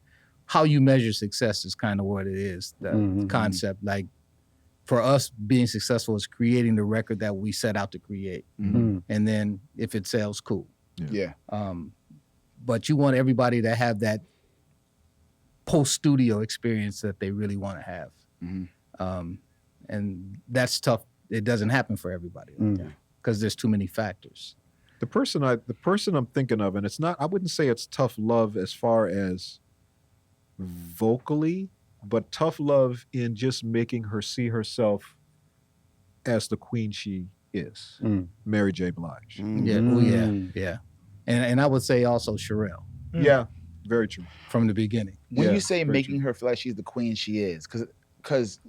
S7: how you measure success is kind of what it is. The concept, like for us, being successful is creating the record that we set out to create, and then if it sells, cool.
S4: Yeah.
S7: But you want everybody to have that post-studio experience that they really want to have. And that's tough. It doesn't happen for everybody because there's too many factors.
S1: The person I'm thinking of, and it's not. I wouldn't say it's tough love as far as vocally, but tough love in just making her see herself as the queen she is. Mary J. Blige.
S7: Yeah. And I would say also Sherelle
S1: Yeah, very true.
S7: from the beginning.
S4: When
S1: Yeah,
S4: you say
S1: very
S4: making her feel like she's the queen she is, because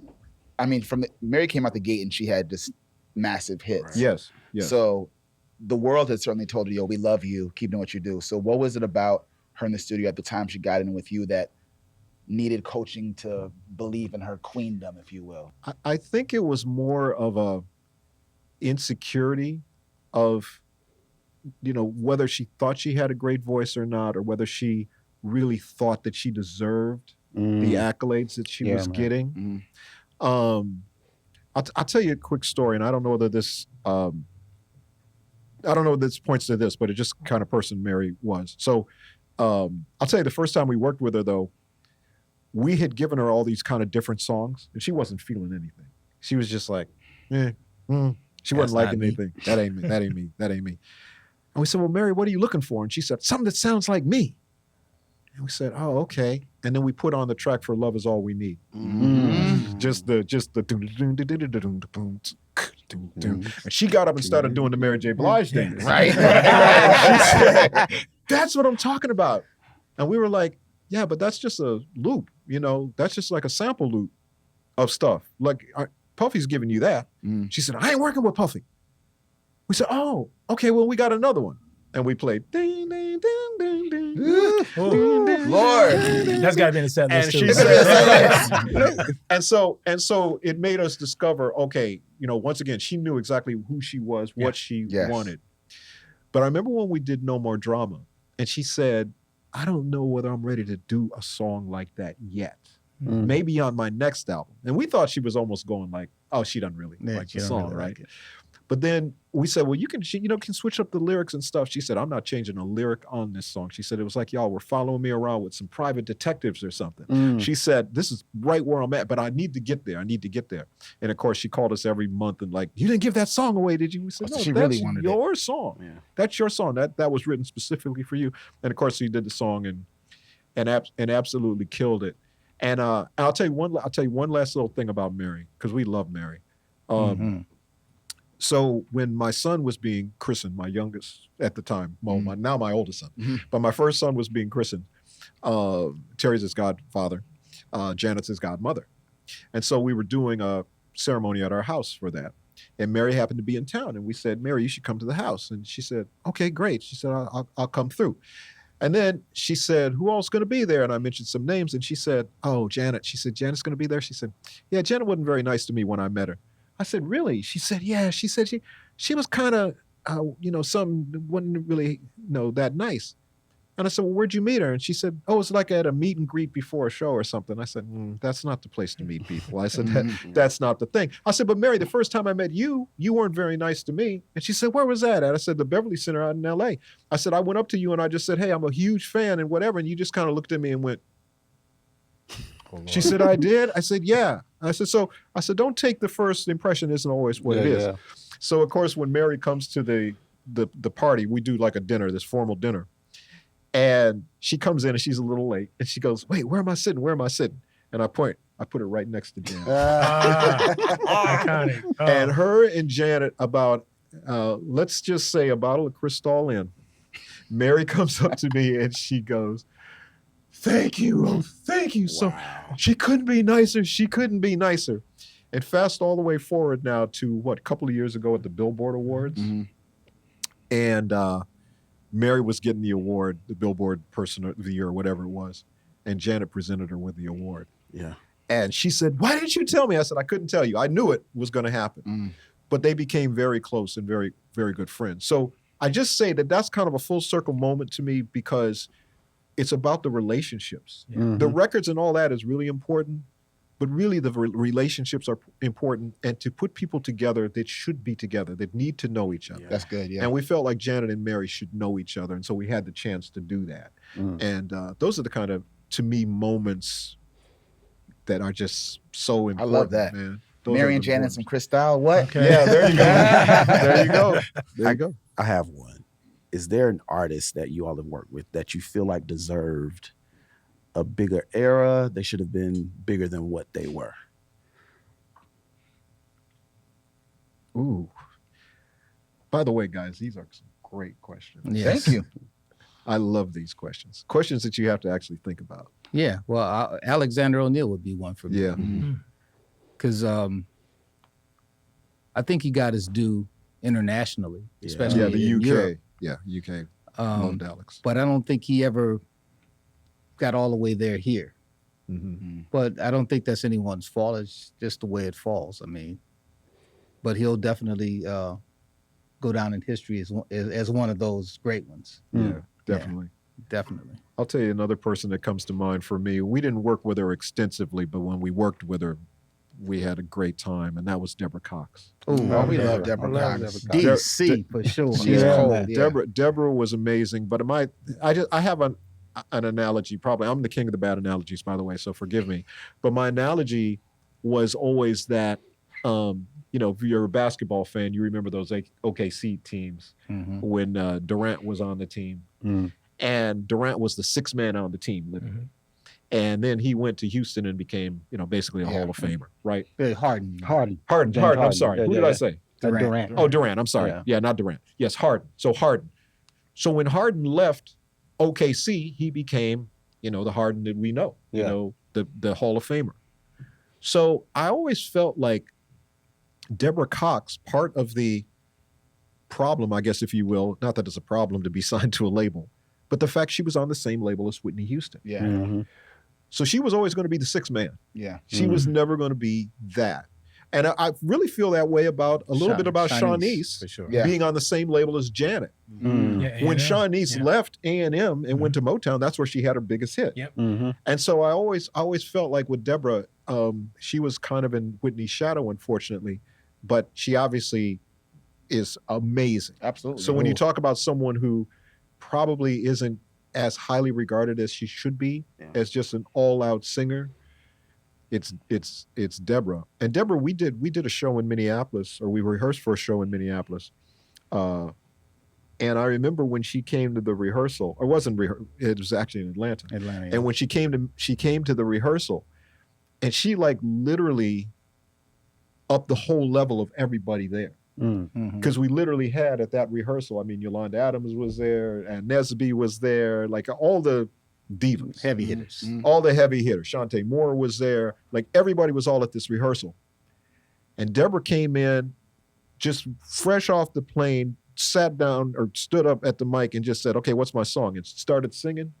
S4: I mean, Mary came out the gate and she had just massive hits.
S1: Yes.
S4: So the world had certainly told her, yo, we love you, keep doing what you do. So what was it about her in the studio at the time she got in with you that needed coaching to believe in her queendom, if you will?
S1: I think it was more of a insecurity of whether she thought she had a great voice or not, or whether she really thought that she deserved the accolades that she was getting. I'll tell you a quick story, and I don't know whether this points to this, but it just kind of person Mary was. So I'll tell you, the first time we worked with her, though, we had given her all these kind of different songs, and she wasn't feeling anything. She was just like, she wasn't liking anything. That ain't me. That ain't me. That ain't me. And we said, well, Mary, what are you looking for? And she said, something that sounds like me. And we said, oh, okay. And then we put on the track for Love Is All We Need. Just the and she got up and started doing the Mary J. Blige dance. Right. And she said, that's what I'm talking about. And we were like, yeah, but that's just a loop. That's just like a sample loop of stuff. Like Puffy's giving you that. She said, I ain't working with Puffy. We said, oh, okay, well, we got another one. And we played ding, ding, ding, ding, ding.
S4: Lord.
S2: That's got to be in the set list,
S1: And
S2: too.
S1: she said, and so it made us discover, okay, once again, she knew exactly who she was, what she wanted. But I remember when we did No More Drama, and she said, I don't know whether I'm ready to do a song like that yet. Maybe on my next album. And we thought she was almost going like, oh, she doesn't really like the song, really right? Like but then we said, well, you can switch up the lyrics and stuff. She said, I'm not changing a lyric on this song. She said, it was like y'all were following me around with some private detectives or something. She said, this is right where I'm at, but I need to get there. And of course, she called us every month and like, you didn't give that song away, did you? We said, no,
S7: she
S1: that's
S7: really wanted
S1: your song. Yeah. That's your song. That was written specifically for you. And of course, she did the song and absolutely killed it. And I'll tell you one last little thing about Mary, because we love Mary. So when my son was being christened, my youngest at the time, now my oldest son, but my first son was being christened, Terry's his godfather, Janet's his godmother. And so we were doing a ceremony at our house for that. And Mary happened to be in town. And we said, Mary, you should come to the house. And she said, okay, great. She said, I'll come through. And then she said, who else is going to be there? And I mentioned some names. And she said, oh, Janet. She said, Janet's going to be there? She said, yeah, Janet wasn't very nice to me when I met her. I said, really? She said, yeah. She said she was kind of, something wasn't really, that nice. And I said, well, where'd you meet her? And she said, oh, it's like at a meet and greet before a show or something. I said, that's not the place to meet people. I said, that's not the thing. I said, but Mary, the first time I met you, you weren't very nice to me. And she said, where was that at? I said, the Beverly Center out in LA. I said, I went up to you and I just said, hey, I'm a huge fan and whatever. And you just kind of looked at me and went, she said, I did? I said, yeah. I said, don't take the first impression isn't always what it is. Yeah. So, of course, when Mary comes to the party, we do like a dinner, this formal dinner. And she comes in and she's a little late. And she goes, wait, where am I sitting? Where am I sitting? And I put her right next to Janet.
S2: Iconic. Oh.
S1: And her and Janet about, let's just say a bottle of Cristal in. Mary comes up to me and she goes, thank you. Oh, thank you. So she couldn't be nicer. She couldn't be nicer. And fast all the way forward now to a couple of years ago at the Billboard Awards. And Mary was getting the award, the Billboard Person of the Year, or whatever it was. And Janet presented her with the award.
S6: Yeah.
S1: And she said, why didn't you tell me? I said, I couldn't tell you. I knew it was going to happen. But they became very close and very, very good friends. So I just say that that's kind of a full circle moment to me because it's about the relationships. The records and all that is really important. But really, the relationships are important, and to put people together that should be together, that need to know each other.
S4: Yeah. That's good, yeah.
S1: And we felt like Janet and Mary should know each other, and so we had the chance to do that. And those are the kind of, to me, moments that are just so important.
S4: I love that.
S1: Man.
S4: Mary and Janet and some Cristal, what?
S2: Okay.
S1: Yeah, there you go. There you go. There you go.
S6: I have one. Is there an artist that you all have worked with that you feel like deserved a bigger era? They should have been bigger than what they were.
S1: Ooh. By the way, guys, these are some great questions.
S7: Yes.
S4: Thank you.
S1: I love these questions. Questions that you have to actually think about.
S7: Yeah. Well, Alexander O'Neal would be one for me.
S1: Yeah.
S7: Because I think he got his due internationally, especially
S1: Yeah, the
S7: in
S1: UK.
S7: Europe.
S1: Yeah, UK. Loved Alex.
S7: But I don't think he ever got all the way there here. But I don't think that's anyone's fault. It's just the way it falls. I mean, but he'll definitely go down in history as one of those great ones.
S1: Yeah, definitely.
S7: Definitely.
S1: I'll tell you another person that comes to mind for me. We didn't work with her extensively, but when we worked with her, we had a great time, and that was Deborah Cox.
S7: Oh,
S4: we
S7: Deborah.
S4: love Deborah Cox.
S7: DC for sure.
S4: She's cold.
S7: Yeah.
S1: Deborah was amazing, but I have an analogy. Probably I'm the king of the bad analogies, by the way, so forgive me. But my analogy was always that, if you're a basketball fan, you remember those OKC teams when Durant was on the team, and Durant was the sixth man on the team, literally. And then he went to Houston and became, basically a Hall of Famer, right?
S7: Harden.
S1: Harden. I'm sorry. Who did I say?
S5: Durant.
S1: Oh, Durant. I'm sorry. Yeah, not Durant. Yes, Harden. So Harden. So when Harden left OKC, he became, the Harden that we know, the Hall of Famer. So I always felt like Deborah Cox, part of the problem, I guess, if you will, not that it's a problem to be signed to a label, but the fact she was on the same label as Whitney Houston.
S4: Yeah.
S1: So she was always going to be the sixth man.
S4: Yeah.
S1: She was never going to be that. And I really feel that way about a little bit about Shanice
S7: for sure.
S1: being on the same label as Janet.
S2: Yeah,
S1: When Shanice left A&M and went to Motown, that's where she had her biggest hit.
S2: Yep.
S1: And so I always felt like with Deborah, she was kind of in Whitney's shadow, unfortunately, but she obviously is amazing.
S4: Absolutely.
S1: So when you talk about someone who probably isn't as highly regarded as she should be, as just an all-out singer, it's Deborah. And Deborah, we did a show in Minneapolis, or we rehearsed for a show in Minneapolis. And I remember when she came to the rehearsal, or it was actually in Atlanta. And when she came to the rehearsal, and she like literally upped the whole level of everybody there. Because we literally had at that rehearsal, I mean, Yolanda Adams was there, and Nesby was there, like all the divas.
S7: Heavy hitters.
S1: All the heavy hitters. Shantae Moore was there. Like everybody was all at this rehearsal. And Deborah came in just fresh off the plane, sat down or stood up at the mic and just said, okay, what's my song? And started singing.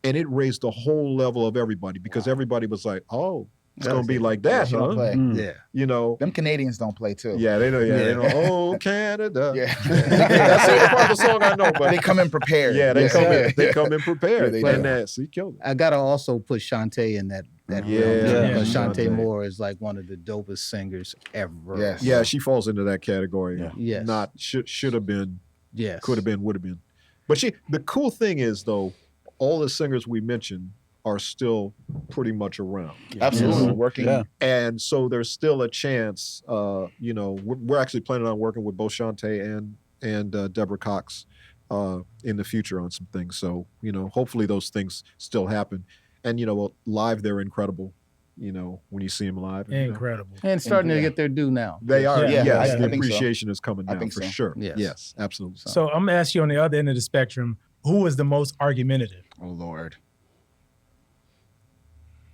S1: And it raised the whole level of everybody because everybody was like, oh, it's going to be like that,
S4: She don't
S1: huh?
S4: play.
S7: Yeah.
S4: Them Canadians don't play too.
S1: Yeah, they know. Yeah, they know. Oh, Canada.
S4: Yeah.
S1: That's the only part of the song I know. But
S4: They come in prepared.
S1: yeah, they
S4: Yeah.
S1: come in prepared.
S4: Yeah, they
S1: And
S4: do.
S1: so he killed it.
S7: I gotta also put Shantae in that
S1: Yeah.
S7: because
S1: Yeah.
S7: Shantae
S1: Shantae.
S7: Moore is like one of the dopest singers ever.
S4: Yes.
S1: Yeah, she falls into that category.
S7: Yes.
S1: Not should have been,
S7: Yes.
S1: could have been, would have been. But the cool thing is though, all the singers we mentioned are still pretty much around.
S4: Absolutely. Working.
S5: Yeah.
S1: And so there's still a chance, we're actually planning on working with both Shantae and Deborah Cox in the future on some things. So, hopefully those things still happen. And, live, they're incredible, when you see them live. And,
S2: Incredible.
S7: And starting to
S4: Yeah.
S7: get their due now.
S1: they are,
S2: Yeah.
S1: yes,
S4: I
S1: the
S4: think so.
S1: appreciation is coming
S4: I
S1: down
S4: think
S1: for
S4: so.
S1: sure.
S7: Yes.
S1: Absolutely.
S2: So I'm gonna ask you on the other end of the spectrum, who was the most argumentative?
S4: Oh Lord.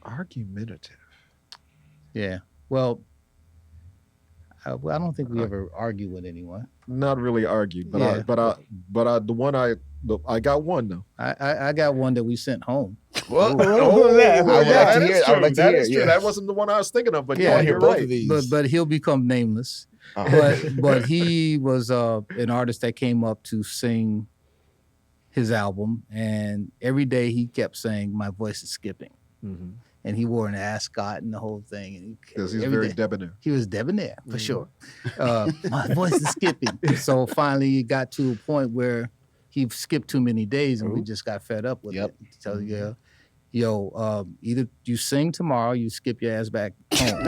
S1: Argumentative.
S7: Yeah. Well, I don't think we ever argue with anyone.
S1: Not really argued, but
S7: Yeah.
S1: I got one though.
S7: I got one that we sent home.
S4: Well,
S1: that
S4: I would like to hear. I would like to
S1: That
S4: hear.
S1: is true.
S4: Yeah.
S1: That wasn't the one I was thinking of, but
S7: Yeah,
S1: yeah,
S7: I
S4: hear
S1: you're
S4: both
S1: right.
S4: of these.
S7: But he'll become nameless.
S4: Oh.
S7: But he was an artist that came up to sing his album, and every day he kept saying, "My voice is skipping," and he wore an ascot and the whole thing. And
S1: Because he's
S7: every
S1: very
S7: day-
S1: debonair.
S7: He was debonair for sure. My voice is skipping. So finally, it got to a point where he skipped too many days, and we just got fed up with
S4: Yep.
S7: it. So either you sing tomorrow, you skip your ass back home.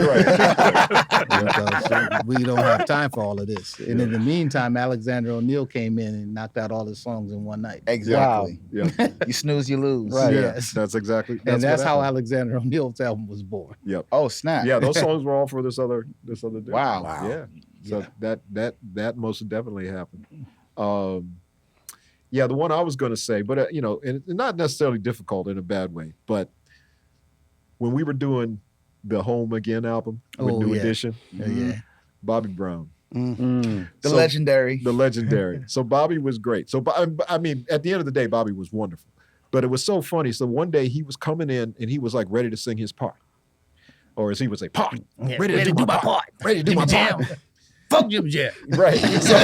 S7: Because we don't have time for all of this. And in the meantime, Alexander O'Neal came in and knocked out all his songs in one night.
S4: Exactly.
S1: Yeah.
S4: You snooze, you lose.
S5: Right.
S1: Yeah,
S7: Yes.
S1: that's exactly.
S7: And that's
S1: what
S7: how
S1: happened.
S7: Alexander O'Neal's album was born.
S4: Oh snap.
S1: Yeah, those songs were all for this other dude.
S4: Wow.
S1: Yeah. So that most definitely happened. Yeah, the one I was going to say, but and not necessarily difficult in a bad way, but when we were doing the Home Again album with
S7: Oh,
S1: New
S7: yeah.
S1: Edition,
S7: Yeah.
S1: Bobby Brown,
S4: The
S1: So-
S4: legendary.
S1: the legendary. So Bobby was great. So I mean, at the end of the day, Bobby was wonderful. But it was so funny. So one day he was coming in and he was like ready to sing his part, or as he would say, part, ready to do my part, ready to do my part.
S7: fuck Jimmy Jam.
S1: Right. So,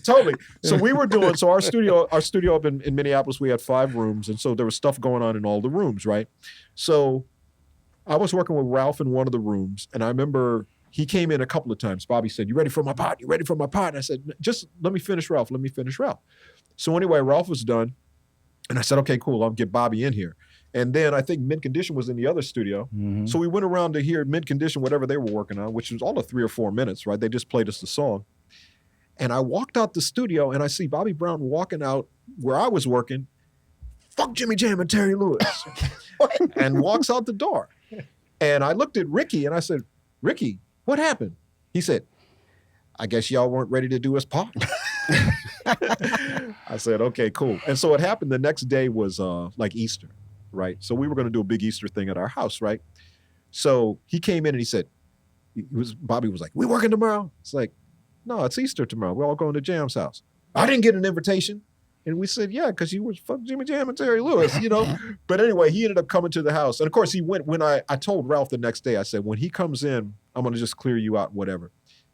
S1: totally. So we were doing, so our studio up in Minneapolis, we had 5 rooms. And so there was stuff going on in all the rooms, right? So I was working with Ralph in one of the rooms. And I remember he came in a couple of times. Bobby said, "You ready for my part? You ready for my part?" And I said, "Just let me finish Ralph. Let me finish Ralph." So anyway, Ralph was done. And I said, "Okay, cool. I'll get Bobby in here." And then I think Mint Condition was in the other studio.
S7: Mm-hmm.
S1: So we went around to hear Mint Condition, whatever they were working on, which was all of 3 or 4 minutes, right? They just played us the song. And I walked out the studio and I see Bobby Brown walking out where I was working, "Fuck Jimmy Jam and Terry Lewis," and walks out the door. And I looked at Ricky and I said, "Ricky, what happened?" He said, "I guess y'all weren't ready to do his part." I said, "Okay, cool." And so what happened the next day was like Easter, right? So we were going to do a big Easter thing at our house, right? So he came in and he said, Bobby was like, "We working tomorrow?" It's like, "No, it's Easter tomorrow. We're all going to Jam's house." "I didn't get an invitation." And we said, "Yeah, because you was fuck Jimmy Jam and Terry Lewis, you know." But anyway, he ended up coming to the house. And of course he went, when I told Ralph the next day, I said, "When he comes in, I'm going to just clear you out, whatever."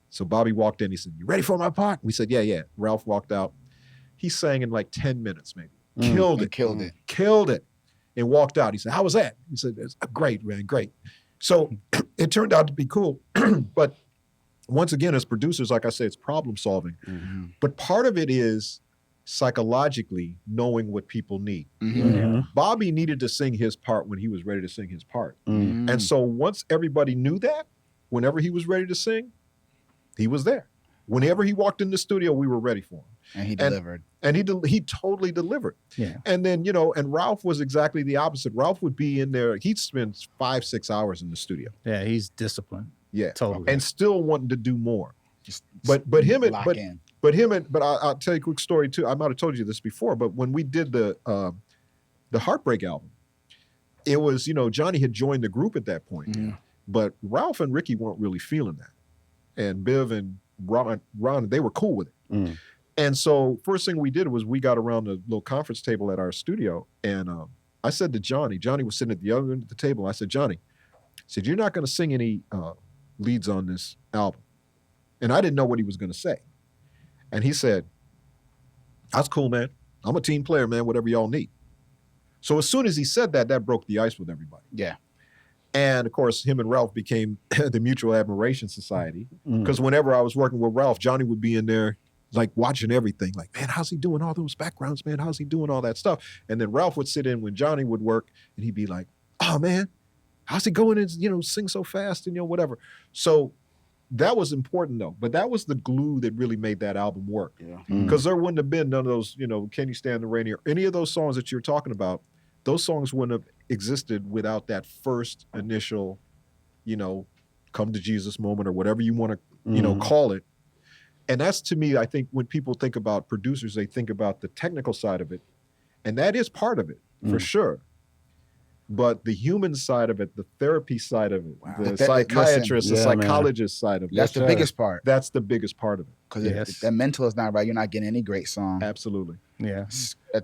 S1: So Bobby walked in, he said, "You ready for my part?" We said, yeah. Ralph walked out. He sang in like 10 minutes, maybe. Killed it. And walked out. He said, "How was that?" He said, "It's great, man, great." So it turned out to be cool. But once again, as producers, like I say, it's problem solving.
S4: Mm-hmm.
S1: But part of it is psychologically knowing what people need.
S4: Mm-hmm.
S1: Bobby needed to sing his part when he was ready to sing his part.
S4: Mm-hmm.
S1: And so once everybody knew that, whenever he was ready to sing, he was there. Whenever he walked in the studio, we were ready for him.
S4: And he delivered.
S1: And he totally delivered.
S7: Yeah.
S1: And then, and Ralph was exactly the opposite. Ralph would be in there, he'd spend 5-6 hours in the studio.
S7: Yeah, he's disciplined.
S1: Yeah.
S7: Totally.
S1: And still wanting to do more.
S4: Just
S1: But
S4: lock in.
S1: I'll tell you a quick story too. I might have told you this before, but when we did the Heartbreak album, it was, Johnny had joined the group at that point.
S4: Mm-hmm.
S1: But Ralph and Ricky weren't really feeling that. And Biv and Ron, they were cool with it.
S5: Mm.
S1: And so first thing we did was we got around the little conference table at our studio. And I said to Johnny was sitting at the other end of the table. I said, "Johnny," I said, "you're not going to sing any leads on this album." And I didn't know what he was going to say. And he said, "That's cool, man. I'm a team player, man, whatever y'all need." So as soon as he said that, that broke the ice with everybody.
S4: Yeah.
S1: And of course, him and Ralph became the Mutual Admiration Society. Because whenever I was working with Ralph, Johnny would be in there like watching everything. Like, "Man, how's he doing all those backgrounds, man? How's he doing all that stuff?" And then Ralph would sit in when Johnny would work and he'd be like, "Oh man, how's he going and, sing so fast and, whatever." So that was important though. But that was the glue that really made that album work.
S4: Yeah.
S1: Because there wouldn't have been none of those, "Can You Stand the Rain," or any of those songs that you're talking about. Those songs wouldn't have existed without that first initial, come to Jesus moment or whatever you want to, call it. And that's, to me, I think when people think about producers, they think about the technical side of it. And that is part of it, for sure. But the human side of it, the therapy side of it, the psychiatrist, the psychologist side of it.
S4: That's the biggest part.
S1: That's the biggest part of it.
S4: Because if that mental is not right, you're not getting any great song.
S1: Absolutely.
S7: Yeah.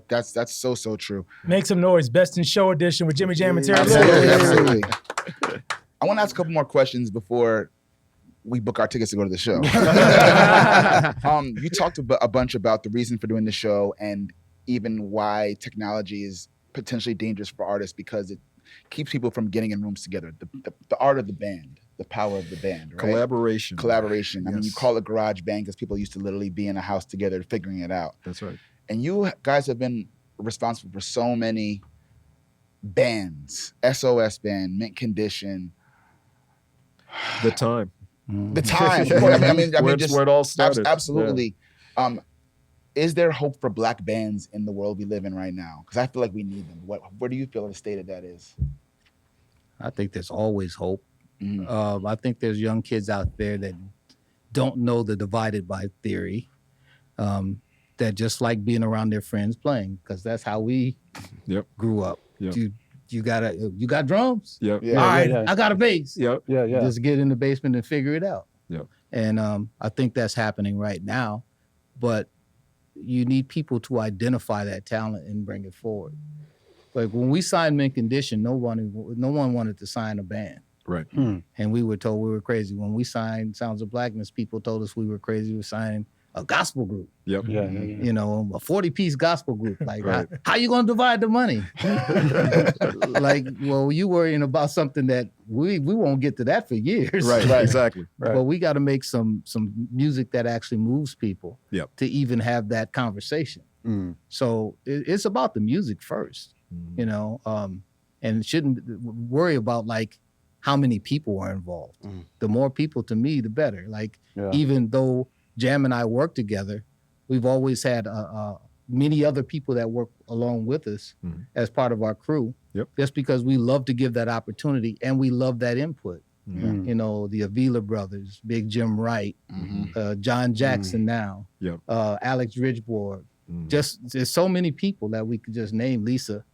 S4: That's so true.
S2: Make some noise. Best in Show edition with Jimmy Jam and Terry
S4: Absolutely,
S2: Lewis.
S4: absolutely. I want to ask a couple more questions before we book our tickets to go to the show. You talked a bunch about the reason for doing the show and even why technology is potentially dangerous for artists because it keeps people from getting in rooms together. The art of the band, the power of the band, right?
S1: Collaboration.
S4: I mean, you call it garage band because people used to literally be in a house together figuring it out.
S1: That's right.
S4: And you guys have been responsible for so many bands, SOS Band, Mint Condition.
S1: The time.
S4: The time. I mean, just
S1: where it all started.
S4: Absolutely. Yeah. Is there hope for Black bands in the world we live in right now? Because I feel like we need them. Where do you feel the state of that is?
S7: I think there's always hope. I think there's young kids out there that don't know the divided by theory, that just like being around their friends playing, because that's how we grew up.
S1: Yep.
S7: You got drums?
S1: Yep.
S4: Yeah.
S7: All right, I got a bass.
S1: Yep.
S5: Yeah.
S7: Just get in the basement and figure it out.
S1: Yep.
S7: And I think that's happening right now. But you need people to identify that talent and bring it forward. Like when we signed Mint Condition, no one wanted to sign a band.
S1: Right.
S7: And we were told we were crazy. When we signed Sounds of Blackness, people told us we were crazy. We were signing a gospel group,
S1: Yep.
S7: you know, a 40-piece gospel group. Like,
S1: Right.
S7: how you going to divide the money? Like, well, you worrying about something that we won't get to that for years.
S1: Right. Exactly.
S5: Right.
S7: But we got to make some music that actually moves people
S1: Yep.
S7: to even have that conversation. So it's about the music first, you know, and shouldn't worry about like how many people are involved. The more people, to me, the better. Like, even though Jam and I work together, we've always had many other people that work along with us as part of our crew.
S1: Yep.
S7: Just because we love to give that opportunity and we love that input. You know, the Avila brothers, Big Jim Wright, John Jackson now,
S1: Yep.
S7: Alex Ridgeboard. Just there's so many people that we could just name. Lisa,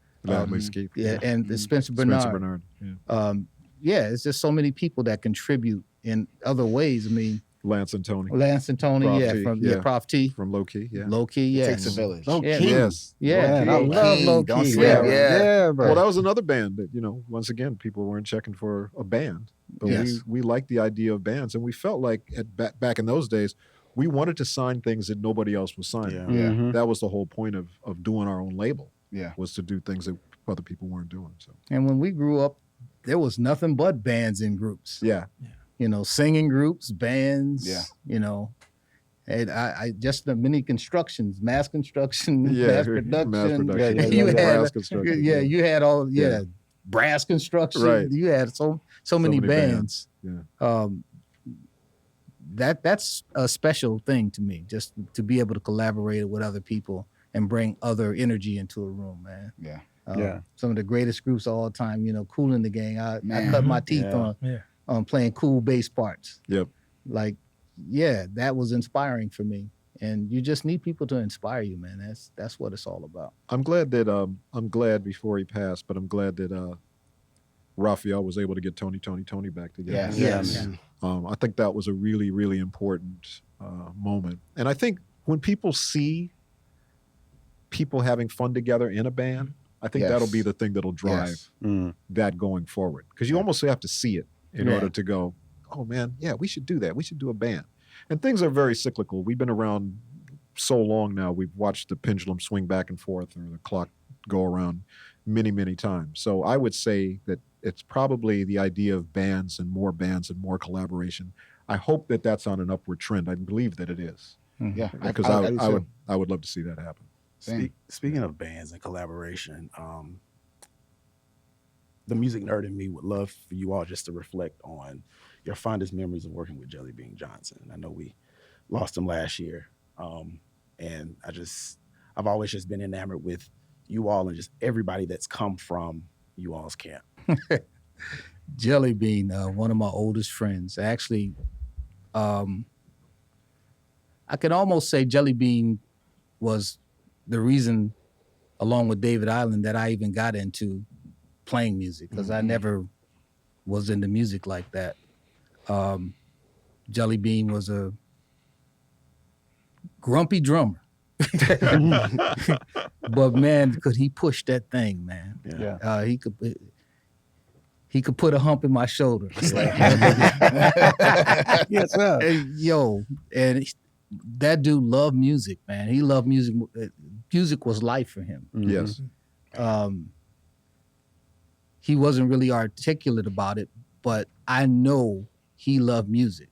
S1: Keith.
S7: yeah, and Spencer Bernard.
S1: Spencer Bernard. Yeah.
S7: Yeah, it's just so many people that contribute in other ways. I mean,
S1: Lance and Tony
S7: Lance and Tony,
S1: Prof
S7: yeah,
S1: T,
S7: from
S1: yeah.
S7: Prof T,
S1: from Low Key. Yeah.
S7: Low Key, yes.
S4: Takes a village.
S5: Low
S7: Yeah.
S5: key.
S1: Yes.
S7: Yeah,
S5: Man, I
S4: Low
S5: love
S4: key.
S5: low
S4: Don't
S5: key.
S4: sleep.
S5: Yeah, bro.
S1: Well, that was another band that, you know, once again, people weren't checking for a band, but
S7: Yes.
S1: we liked the idea of bands, and we felt like back in those days, we wanted to sign things that nobody else was signing.
S4: Yeah.
S1: That was the whole point of doing our own label.
S4: Yeah.
S1: Was to do things that other people weren't doing. So
S7: And when we grew up, there was nothing but bands and groups.
S1: yeah,
S7: You know, singing groups, bands.
S4: Yeah.
S7: You know, and I just the many constructions, mass construction,
S1: yeah,
S7: mass production.
S1: Yeah,
S7: You had-
S1: brass construction.
S7: Yeah, you had all
S1: Yeah.
S7: brass construction.
S1: Right.
S7: You had so many
S1: many
S7: bands.
S1: Yeah.
S7: That's a special thing to me, just to be able to collaborate with other people and bring other energy into a room, man.
S4: Yeah.
S5: Yeah.
S7: Some of the greatest groups of all time, you know, Kool and the Gang. I
S4: Man.
S7: cut my teeth
S5: Yeah.
S7: on playing cool bass parts.
S1: Yep.
S7: Like, yeah, that was inspiring for me. And you just need people to inspire you, man. That's what it's all about.
S1: I'm glad before he passed, but I'm glad that Raphael was able to get Tony back together.
S4: Yes.
S7: Yes.
S5: man.
S1: I think that was a really, really important moment. And I think when people see people having fun together in a band, I think
S4: Yes.
S1: that'll be the thing that'll drive
S4: Yes.
S1: that going forward. Because you almost have to see it in
S7: Yeah.
S1: order to go, oh man, yeah, we should do that. We should do a band. And things are very cyclical. We've been around so long now. We've watched the pendulum swing back and forth or the clock go around many, many times. So I would say that it's probably the idea of bands and more collaboration. I hope that that's on an upward trend. I believe that it is.
S4: Yeah.
S1: Because
S4: I do too.
S1: I would love to see that happen.
S4: Same.
S6: Speaking of bands and collaboration, the music nerd in me would love for you all just to reflect on your fondest memories of working with Jelly Bean Johnson. I know we lost him last year, and I've always just been enamored with you all and just everybody that's come from you all's camp.
S7: Jelly Bean, one of my oldest friends. Actually, I can almost say Jelly Bean was the reason, along with David Island, that I even got into playing music, because I never was into music like that. Jelly Bean was a grumpy drummer. But man, could he push that thing, man.
S5: Yeah.
S7: He could put a hump in my shoulder.
S5: Yes, sir.
S7: And that dude loved music, man. He loved music. Music was life for him.
S1: Yes.
S7: He wasn't really articulate about it, but I know he loved music.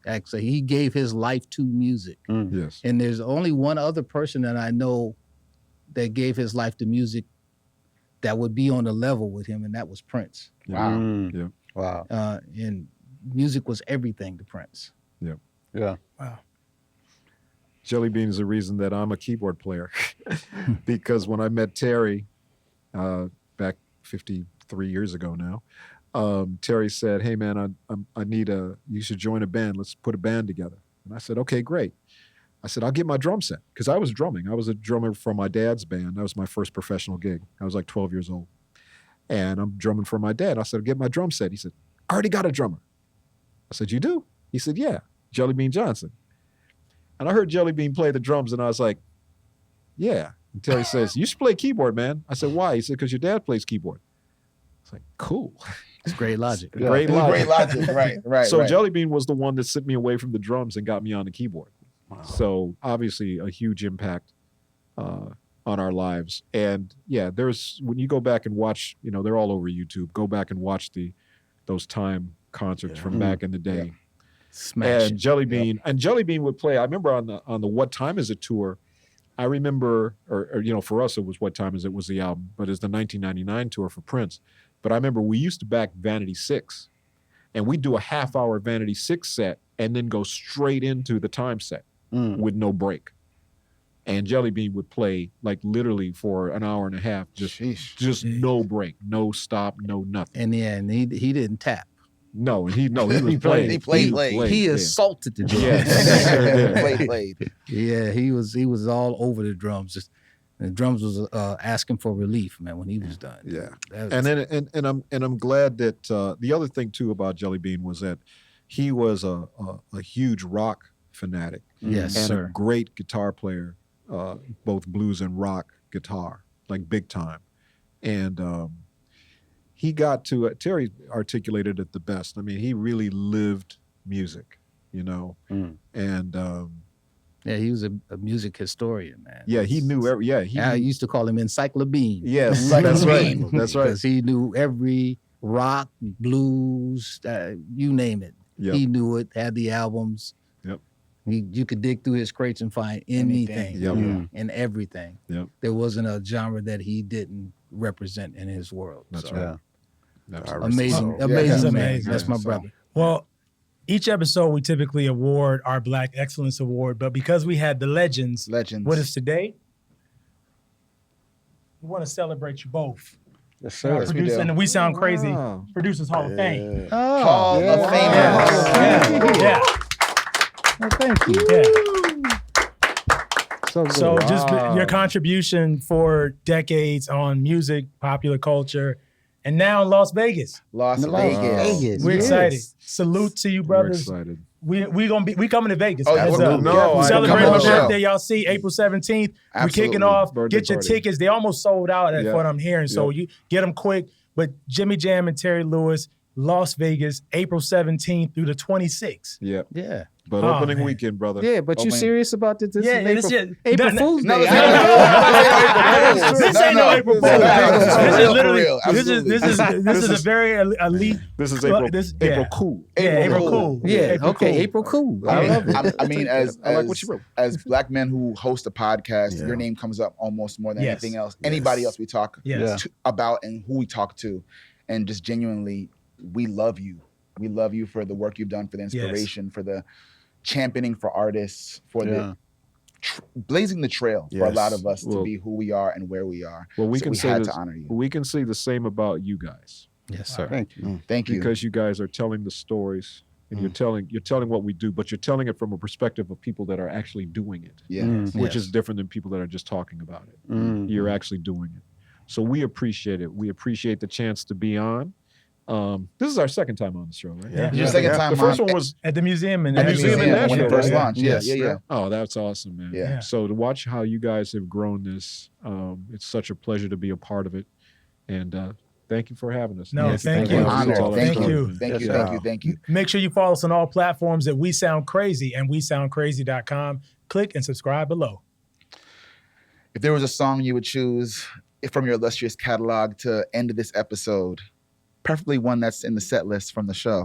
S7: Actually, he gave his life to music.
S1: Yes.
S7: And there's only one other person that I know that gave his life to music that would be on the level with him, and that was Prince.
S4: Wow.
S1: Yeah.
S5: Wow.
S7: And music was everything to Prince.
S5: Yeah.
S1: Jelly Bean is the reason that I'm a keyboard player. Because when I met Terry back 53 years ago now, Terry said, "Hey man, you should join a band. Let's put a band together." And I said, "Okay, great." I said, "I'll get my drum set," because I was drumming. I was a drummer for my dad's band. That was my first professional gig. I was like 12 years old. And I'm drumming for my dad. I said, "I'll get my drum set." He said, "I already got a drummer." I said, "You do?" He said, "Yeah, Jelly Bean Johnson." And I heard Jelly Bean play the drums, and I was like, "Yeah." And Terry says, "You should play keyboard, man." I said, "Why?" He said, "Because your dad plays keyboard." I was like, "Cool."
S7: It's great logic.
S1: Great
S4: It was
S1: logic.
S4: great logic. Right.
S1: So
S4: right.
S1: Jelly Bean was the one that sent me away from the drums and got me on the keyboard.
S6: Wow.
S1: So obviously a huge impact on our lives. And yeah, there's when you go back and watch, they're all over YouTube. Go back and watch those time concerts from back in the day.
S7: Smash.
S1: And Jelly Bean would play. I remember on the What Time Is It tour. I remember, or for us it was What Time Is It was the album, but it's the 1999 tour for Prince. But I remember we used to back Vanity 6, and we'd do a half-hour Vanity 6 set and then go straight into the time set with no break. And Jelly Bean would play like literally for an hour and a half, just no break, no stop, no nothing.
S7: And he didn't tap.
S1: No, he was playing.
S4: He played.
S7: He assaulted the drums.
S1: Yes.
S4: Played.
S7: Yeah, he was all over the drums. The drums was asking for relief, man, when he was done.
S1: Yeah.
S7: That was-
S1: And I'm glad that the other thing too about Jelly Bean was that he was a huge rock fanatic.
S7: Yes,
S1: and
S7: sir.
S1: a great guitar player, both blues and rock guitar, like big time. And he got to Terry articulated it the best. I mean, he really lived music, and
S7: Yeah, he was a music historian, man.
S1: yeah, he knew every. Yeah,
S7: I used to call him Encyclobean.
S1: Yes,
S4: Like
S1: that's
S4: a
S1: right.
S4: bean.
S1: That's right.
S7: Because he knew every rock, blues, you name it.
S1: Yep.
S7: He knew it, had the albums.
S1: Yep.
S7: You could dig through his crates and find anything
S1: Yep.
S7: and everything.
S1: Yep.
S7: There wasn't a genre that he didn't represent in his world.
S1: That's
S7: So,
S1: right.
S7: Amazing,
S4: Yeah,
S7: amazing
S2: that's
S7: man.
S2: amazing.
S7: That's my
S4: So-
S7: brother.
S2: Well, each episode we typically award our Black Excellence Award, but because we had the legends with us today, we want to celebrate you both.
S5: Yes, sir.
S4: Yes, we do.
S2: And We Sound Crazy,
S1: Wow.
S2: Producers Hall of Fame.
S4: Hall of
S5: Yeah.
S4: Fame.
S2: Yeah.
S7: Oh, thank you.
S2: Yeah.
S5: So good.
S2: So just
S1: Wow.
S2: your contribution for decades on music, popular culture, and now in Las Vegas.
S4: Las
S5: Las
S4: Vegas.
S5: Vegas.
S2: We're
S5: Yes.
S2: excited. Salute to you,
S1: We're
S2: brothers.
S1: excited.
S2: We coming to Vegas.
S4: Oh,
S2: Heads
S4: we're-
S2: up.
S1: no, I-
S2: Celebrate
S1: come
S2: my
S1: on the show.
S2: birthday. Y'all see April 17th. We're kicking
S4: Absolutely.
S2: off.
S1: Birthday
S2: Get your
S1: party.
S2: tickets. They almost sold out. That's
S1: Yeah.
S2: what I'm hearing. So
S1: Yep.
S2: you get them quick. But Jimmy Jam and Terry Lewis, Las Vegas, April 17th through the 26th.
S1: Yeah.
S7: Yeah.
S1: But
S2: Oh,
S1: opening
S2: man.
S1: weekend, brother.
S7: Yeah, but you
S4: man.
S7: serious about this? This
S2: Yeah,
S7: is
S2: this
S7: April,
S2: is-
S7: April
S2: no,
S7: Fool's
S4: No,
S7: Day.
S4: this ain't no
S2: This ain't no April Fool's.
S4: No,
S2: This is
S4: for
S2: literally
S4: real.
S2: this is a very elite.
S1: This is
S2: Well,
S1: April.
S2: this-
S1: April
S2: yeah.
S1: cool.
S2: Yeah, April
S4: April
S2: cool.
S7: Yeah,
S2: April
S7: okay,
S2: cool.
S7: April Cool.
S1: I love it.
S4: I mean, as
S1: I like what you wrote.
S4: as Black men who host a podcast,
S6: Yeah.
S4: your name comes up almost more than
S2: Yes.
S4: anything else. Anybody else we talk
S2: Yes.
S4: about and who we talk to, and just genuinely, we love you. We love you for the work you've done, for the inspiration, for the championing for artists, for the blazing the trail for a
S6: Yes.
S4: lot of us to
S1: Well-
S4: be who we are and where we are.
S1: Well, we
S4: So
S1: can
S4: we
S1: say
S4: had
S1: this,
S4: to honor you.
S1: we can say the same about you guys
S7: Yes, sir.
S5: Thank you.
S4: Thank you.
S1: because you guys are telling the stories and you're telling what we do, but you're telling it from a perspective of people that are actually doing it,
S4: Yeah.
S1: which
S7: Yes.
S1: is different than people that are just talking about it.
S5: Mm.
S1: You're actually doing it. So we appreciate it. We appreciate the chance to be on. This is our second time on the show, right?
S2: Yeah.
S4: Your second time
S1: The first
S4: on-
S1: one was
S2: At the museum in
S1: At the museum in
S4: when
S1: Nashville,
S4: it first
S1: right?
S4: launched.
S1: Yes.
S4: Yeah.
S1: oh, that's awesome, man.
S4: Yeah.
S1: So to watch how you guys have grown this, it's such a pleasure to be a part of it. And thank you for having us.
S2: No,
S1: Yes,
S2: thank
S1: you.
S2: you.
S1: It's
S4: Honored.
S1: all
S2: Thank
S1: excellent,
S2: you.
S1: man.
S4: Thank you.
S5: Yes,
S4: Thank
S5: sir.
S4: you. Thank you.
S2: Make sure you follow us on all platforms at We Sound Crazy and WeSoundCrazy.com. Click and subscribe below.
S4: If there was a song you would choose from your illustrious catalog to end this episode, preferably one that's in the set list from the show.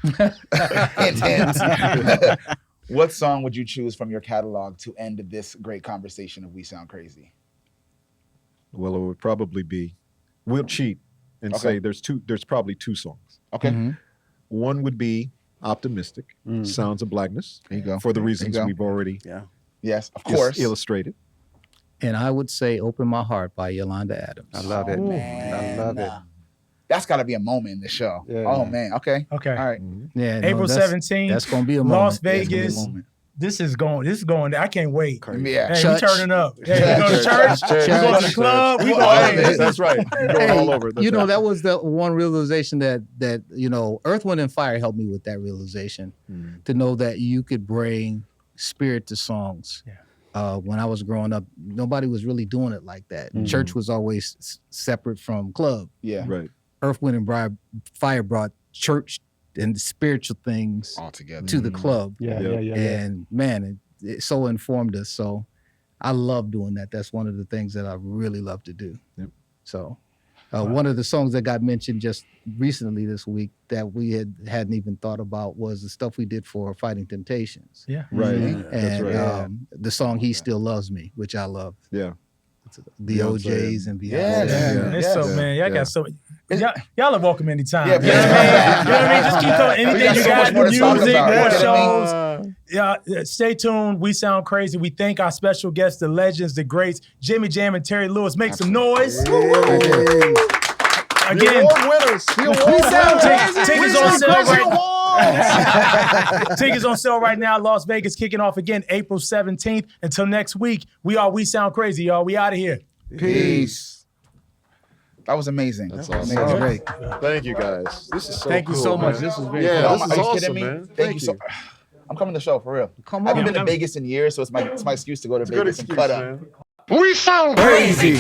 S4: Hint, hint. What song would you choose from your catalog to end this great conversation of We Sound Crazy?
S1: Well, it would probably be, we'll cheat and
S4: Okay.
S1: say there's probably two songs.
S4: Okay,
S7: Mhm.
S1: One would be Optimistic, Sounds of Blackness,
S4: there you go.
S1: for the
S4: There you
S1: reasons
S4: go.
S1: we've already
S4: Yes, of course.
S1: illustrated.
S7: And I would say Open My Heart by Yolanda Adams.
S5: I love it. I love it.
S4: That's got to be a moment in the show.
S5: Yeah.
S4: Oh man. Okay.
S2: Okay.
S4: All right.
S7: Yeah,
S2: April
S7: that's-
S2: 17th.
S7: That's going to be a moment.
S2: Las
S4: It's gonna be a
S2: Vegas.
S4: moment.
S2: This is going. I can't wait.
S4: Yeah.
S2: Hey,
S7: Church.
S2: we turning up. Hey, we go to church.
S4: Church.
S2: We go to the club. We
S4: All
S2: go.
S4: of it.
S1: That's right. You're going all over. That's
S7: you know,
S1: right.
S7: that was the one realization that Earth, Wind, and Fire helped me with that realization to know that you could bring spirit to songs.
S2: Yeah.
S7: When I was growing up, nobody was really doing it like that. Church was always separate from club.
S4: Yeah.
S1: Right.
S7: Earth, Wind, and Fire brought church and spiritual things
S4: All together.
S7: to the club.
S5: Yeah.
S7: And man, it so informed us. So I love doing that. That's one of the things that I really love to do.
S1: Yep.
S7: So one of the songs that got mentioned just recently this week that we hadn't even thought about was the stuff we did for Fighting Temptations.
S2: Yeah.
S1: Right.
S7: And
S1: That's right.
S7: the song He Still Loves Me, which I love.
S1: Yeah.
S7: The
S1: Beyonce.
S7: OJs and Beyonce.
S4: Yes.
S2: Man, it's so, man, y'all got so, y'all are welcome anytime.
S4: Yeah,
S2: you know what I mean? You know what I mean? Just keep coming.
S4: We
S2: Anything
S4: got
S2: you
S4: so much
S2: got,
S4: more to talk
S2: music,
S4: about.
S2: more
S4: You know what
S2: shows. Yeah, stay tuned. We sound crazy. We thank our special guests, the legends, the greats, Jimmy Jam and Terry Lewis. Make some noise. Again,
S1: winners.
S2: tickets on sale right Tickets on sale right now. Las Vegas kicking off again April 17th. Until next week, we sound crazy, y'all. We out of here.
S4: Peace. That was amazing.
S1: That's awesome.
S7: That was great.
S1: Thank you guys. This is so
S7: Thank you
S1: cool,
S7: so much.
S1: man.
S7: This was very
S1: Yeah,
S7: cool.
S1: this is
S4: Are you
S1: awesome,
S4: kidding me?
S1: man.
S4: Thank you so. I'm coming to the show for real.
S7: Come
S4: I haven't
S7: on.
S4: been to Vegas in years, so it's my excuse to go to
S1: It's a good
S4: Vegas and
S1: excuse,
S4: cut up.
S1: man.
S3: We sound crazy.